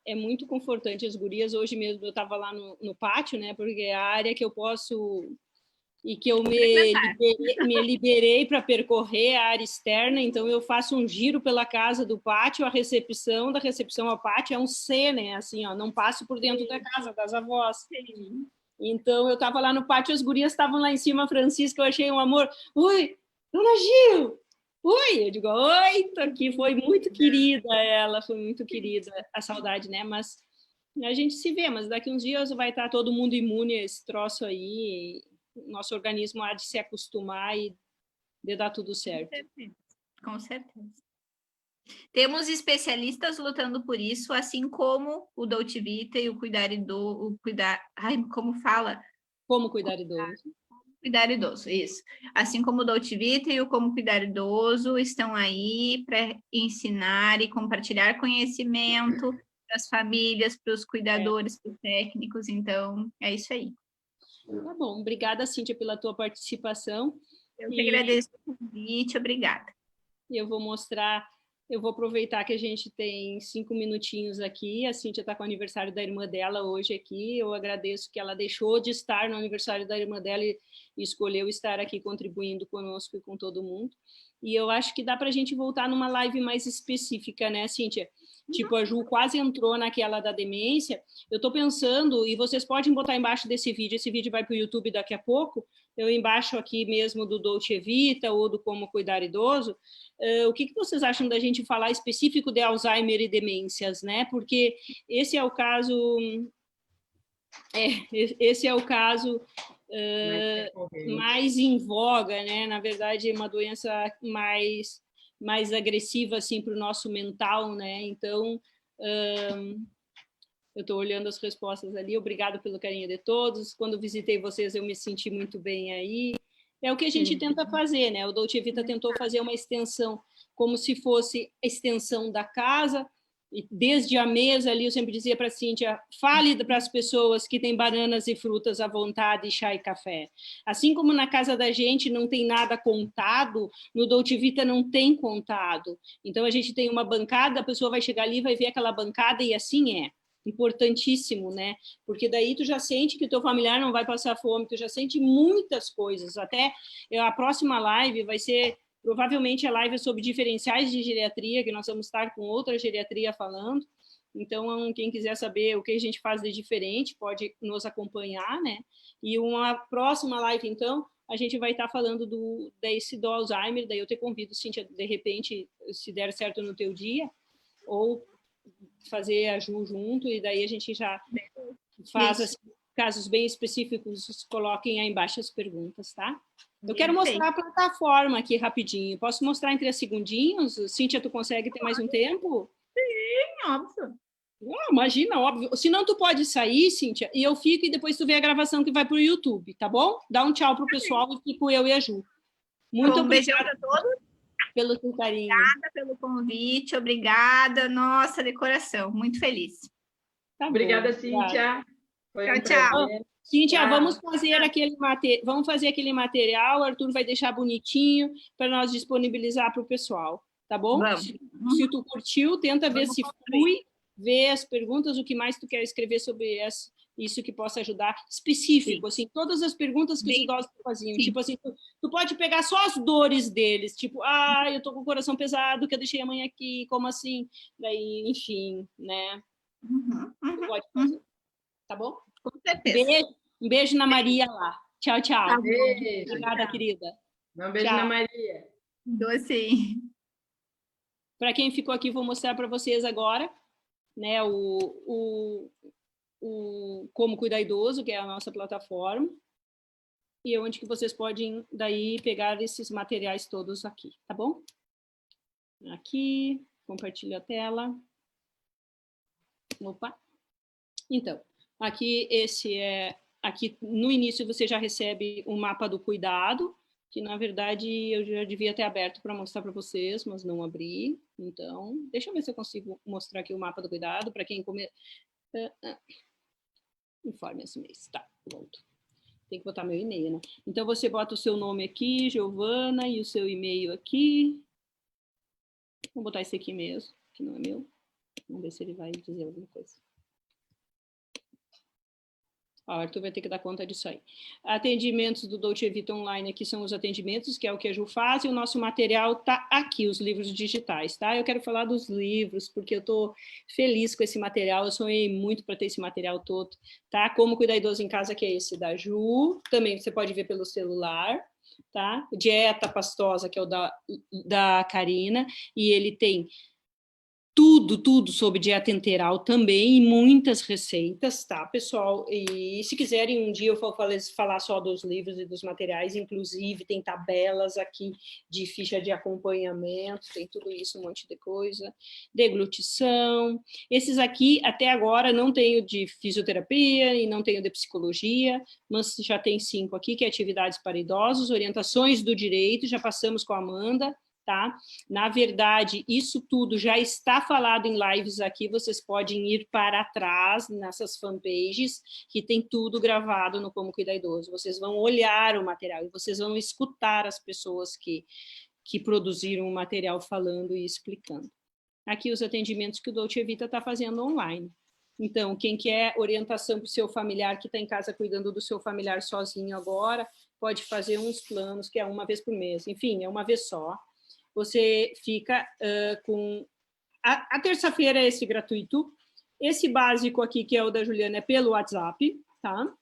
é muito confortante. As gurias, hoje mesmo, eu estava lá no pátio, né, porque é a área que eu posso e que eu me liberei para percorrer a área externa, então eu faço um giro pela casa do pátio, a recepção, da recepção ao pátio é um C, né? Assim, ó, não passo por dentro da casa das avós.
Sim.
Então eu estava lá no pátio, as gurias estavam lá em cima, a Francisca, eu achei um amor. Oi, Dona Gil! Oi! Eu digo, oi, tô aqui. Foi muito querida ela, foi muito querida a saudade, né? Mas a gente se vê, mas daqui uns dias vai estar todo mundo imune a esse troço aí, nosso organismo há de se acostumar e de dar tudo certo.
Com certeza. Temos especialistas lutando por isso, assim como o Dolce Vita e o como fala?
Como cuidar idoso.
Cuidar idoso, isso. Assim como o Dolce Vita e o Como Cuidar Idoso estão aí para ensinar e compartilhar conhecimento para as famílias, para os cuidadores, para os técnicos. Então, é isso aí.
Tá bom. Obrigada, Cíntia, pela tua participação.
Eu que agradeço o convite. Obrigada.
Eu vou mostrar, eu vou aproveitar que a gente tem 5 minutinhos aqui. A Cíntia está com o aniversário da irmã dela hoje aqui. Eu agradeço que ela deixou de estar no aniversário da irmã dela e escolheu estar aqui contribuindo conosco e com todo mundo. E eu acho que dá para a gente voltar numa live mais específica, né, Cíntia? Tipo, a Ju quase entrou naquela da demência. Eu estou pensando, e vocês podem botar embaixo desse vídeo, esse vídeo vai para o YouTube daqui a pouco, eu embaixo aqui mesmo do Dolce Vita ou do Como Cuidar Idoso, o que vocês acham da gente falar específico de Alzheimer e demências, né? Porque esse é o caso... esse é o caso mais em voga, né? Na verdade, é uma doença mais agressiva assim para o nosso mental, né? Então, eu estou olhando as respostas ali. Obrigado pelo carinho de todos. Quando visitei vocês, eu me senti muito bem aí. É o que a gente tenta fazer, né? O Dolce Vita tentou fazer uma extensão como se fosse a extensão da casa. E desde a mesa ali, eu sempre dizia para a Cíntia, fale para as pessoas que têm bananas e frutas à vontade, chá e café. Assim como na casa da gente não tem nada contado, no Dolce Vita não tem contado. Então, a gente tem uma bancada, a pessoa vai chegar ali, vai ver aquela bancada e assim é. Importantíssimo, né? Porque daí tu já sente que o teu familiar não vai passar fome, tu já sente muitas coisas. Até a próxima live vai ser... Provavelmente a live é sobre diferenciais de geriatria, que nós vamos estar com outra geriatria falando. Então, quem quiser saber o que a gente faz de diferente, pode nos acompanhar, né? E uma próxima live, então, a gente vai estar falando do Alzheimer, daí eu te convido, Cíntia, de repente, se der certo no teu dia, ou fazer a Ju junto, e daí a gente já faz assim, casos bem específicos, coloquem aí embaixo as perguntas, tá? Eu quero mostrar a plataforma aqui rapidinho. Posso mostrar em 3 segundinhos? Cíntia, tu consegue ter mais um tempo?
Sim, óbvio.
Imagina, óbvio. Se não, tu pode sair, Cíntia, e eu fico, e depois tu vê a gravação que vai para o YouTube, tá bom? Dá um tchau pro pessoal e fico eu e a Ju. Muito obrigada.
Beijão para todos.
Pelo teu carinho.
Obrigada pelo convite, obrigada. Nossa, de coração, muito feliz.
Tá obrigada, Cíntia. Foi um prazer.
Cíntia, vamos fazer aquele material, o Arthur vai deixar bonitinho para nós disponibilizar para o pessoal, tá bom? Se tu curtiu, tenta ver se flui, ver as perguntas, o que mais tu quer escrever sobre isso que possa ajudar, específico, assim, todas as perguntas que os idosos faziam, tipo assim, tu pode pegar só as dores deles, tipo, eu tô com o coração pesado, que eu deixei a mãe aqui, como assim? Daí, enfim, né? Tu pode fazer, tá bom?
Com certeza.
Um beijo na Maria lá. Tchau, tchau.
Tá, beijo.
Obrigada, querida.
Um beijo tchau. Na Maria.
Doce.
Para quem ficou aqui, vou mostrar para vocês agora, né, Como Cuidar Idoso, que é a nossa plataforma, e onde que vocês podem daí pegar esses materiais todos aqui, tá bom? Aqui, compartilho a tela. Opa. Então, aqui aqui no início você já recebe o mapa do cuidado, que na verdade eu já devia ter aberto para mostrar para vocês, mas não abri. Então, deixa eu ver se eu consigo mostrar aqui o mapa do cuidado para quem informe esse mês. Tá, pronto. Tem que botar meu e-mail, né? Então você bota o seu nome aqui, Giovana, e o seu e-mail aqui. Vou botar esse aqui mesmo, que não é meu. Vamos ver se ele vai dizer alguma coisa. O Arthur vai ter que dar conta disso aí. Atendimentos do Dolce Vita Online, aqui são os atendimentos, que é o que a Ju faz, e o nosso material está aqui, os livros digitais, tá? Eu quero falar dos livros, porque eu estou feliz com esse material, eu sonhei muito para ter esse material todo, tá? Como Cuidar Idoso em Casa, que é esse da Ju, também você pode ver pelo celular, tá? Dieta Pastosa, que é o da Karina, e ele tem tudo sobre dieta enteral também, e muitas receitas, tá, pessoal? E se quiserem, um dia eu vou falar só dos livros e dos materiais, inclusive tem tabelas aqui de ficha de acompanhamento, tem tudo isso, um monte de coisa, deglutição. Esses aqui, até agora, não tenho de fisioterapia e não tenho de psicologia, mas já tem 5 aqui, que é atividades para idosos, orientações do direito, já passamos com a Amanda, tá? Na verdade, isso tudo já está falado em lives aqui, vocês podem ir para trás nessas fanpages, que tem tudo gravado no Como Cuidar Idoso. Vocês vão olhar o material e vocês vão escutar as pessoas que produziram o material falando e explicando. Aqui os atendimentos que o Dolce Vita está fazendo online. Então, quem quer orientação para o seu familiar que está em casa cuidando do seu familiar sozinho agora, pode fazer uns planos, que é uma vez por mês. Enfim, é uma vez só. Você fica com... A terça-feira é esse gratuito. Esse básico aqui, que é o da Juliana, é pelo WhatsApp, tá?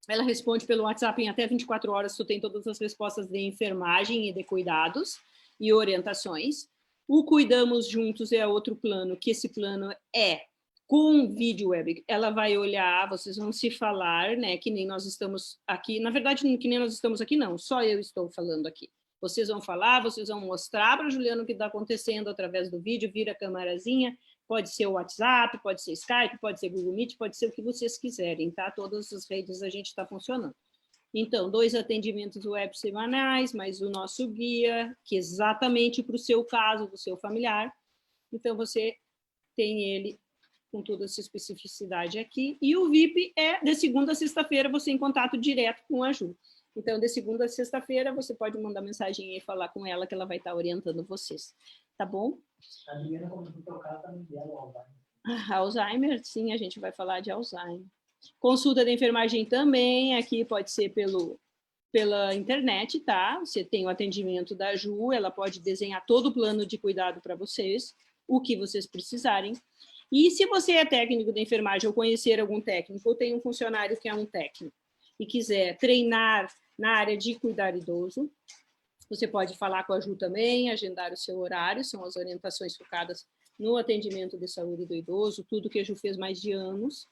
Ela responde pelo WhatsApp em até 24 horas, tu tem todas as respostas de enfermagem e de cuidados e orientações. O Cuidamos Juntos é outro plano, que esse plano é com vídeo web. Ela vai olhar, vocês vão se falar, né, que nem nós estamos aqui. Na verdade, que nem nós estamos aqui, não, só eu estou falando aqui. Vocês vão falar, vocês vão mostrar para a Juliana o que está acontecendo através do vídeo, vira a câmerazinha, pode ser o WhatsApp, pode ser Skype, pode ser Google Meet, pode ser o que vocês quiserem, tá? Todas as redes a gente está funcionando. Então, 2 atendimentos web semanais, mais o nosso guia, que é exatamente para o seu caso, do seu familiar. Então, você tem ele com toda essa especificidade aqui. E o VIP é de segunda a sexta-feira, você em contato direto com a Ju. Então, de segunda a sexta-feira, você pode mandar mensagem e falar com ela, que ela vai estar orientando vocês. Tá bom?
A Juliana, como no teu caso, também dela, Alzheimer.
Alzheimer, sim, a gente vai falar de Alzheimer. Consulta de enfermagem também, aqui pode ser pela internet, tá? Você tem o atendimento da Ju, ela pode desenhar todo o plano de cuidado para vocês, o que vocês precisarem. E se você é técnico de enfermagem ou conhecer algum técnico, ou tem um funcionário que é um técnico, e quiser treinar na área de cuidar idoso, você pode falar com a Ju também, agendar o seu horário, são as orientações focadas no atendimento de saúde do idoso, tudo que a Ju fez mais de anos.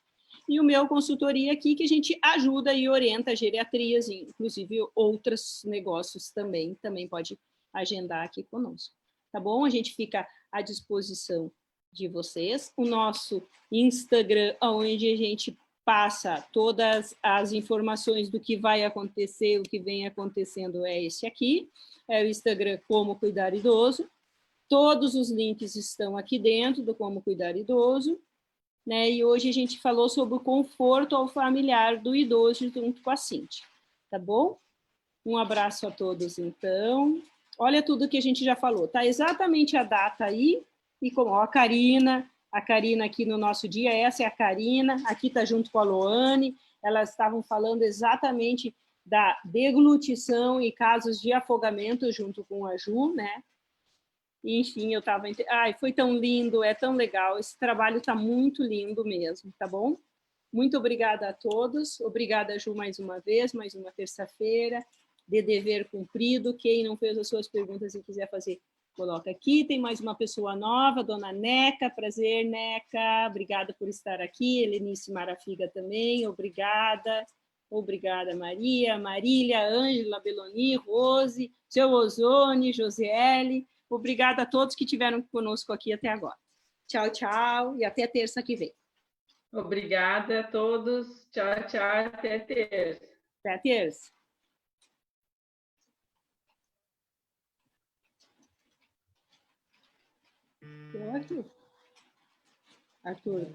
E o meu consultoria aqui, que a gente ajuda e orienta geriatrias, inclusive outros negócios também pode agendar aqui conosco. Tá bom? A gente fica à disposição de vocês. O nosso Instagram, onde a gente passa todas as informações do que vai acontecer, o que vem acontecendo é esse aqui, é o Instagram Como Cuidar Idoso. Todos os links estão aqui dentro do Como Cuidar Idoso, né? E hoje a gente falou sobre o conforto ao familiar do idoso junto com a Cíntia, tá bom? Um abraço a todos, então. Olha tudo que a gente já falou, tá exatamente a data aí, e como ó, a Karina aqui no nosso dia, essa é a Karina, aqui está junto com a Loane, elas estavam falando exatamente da deglutição e casos de afogamento junto com a Ju, né? E, enfim, eu estava... Ai, foi tão lindo, é tão legal, esse trabalho está muito lindo mesmo, tá bom? Muito obrigada a todos, obrigada, Ju, mais uma vez, mais uma terça-feira, de dever cumprido. Quem não fez as suas perguntas e quiser fazer, coloca aqui. Tem mais uma pessoa nova, dona Neca. Prazer, Neca. Obrigada por estar aqui. Helenice Marafiga também. Obrigada. Obrigada, Maria, Marília, Ângela, Beloni, Rose, seu Ozone, Josiele. Obrigada a todos que estiveram conosco aqui até agora. Tchau, tchau. E até terça que vem.
Obrigada a todos. Tchau, tchau. Até terça.
Até terça. Arthur.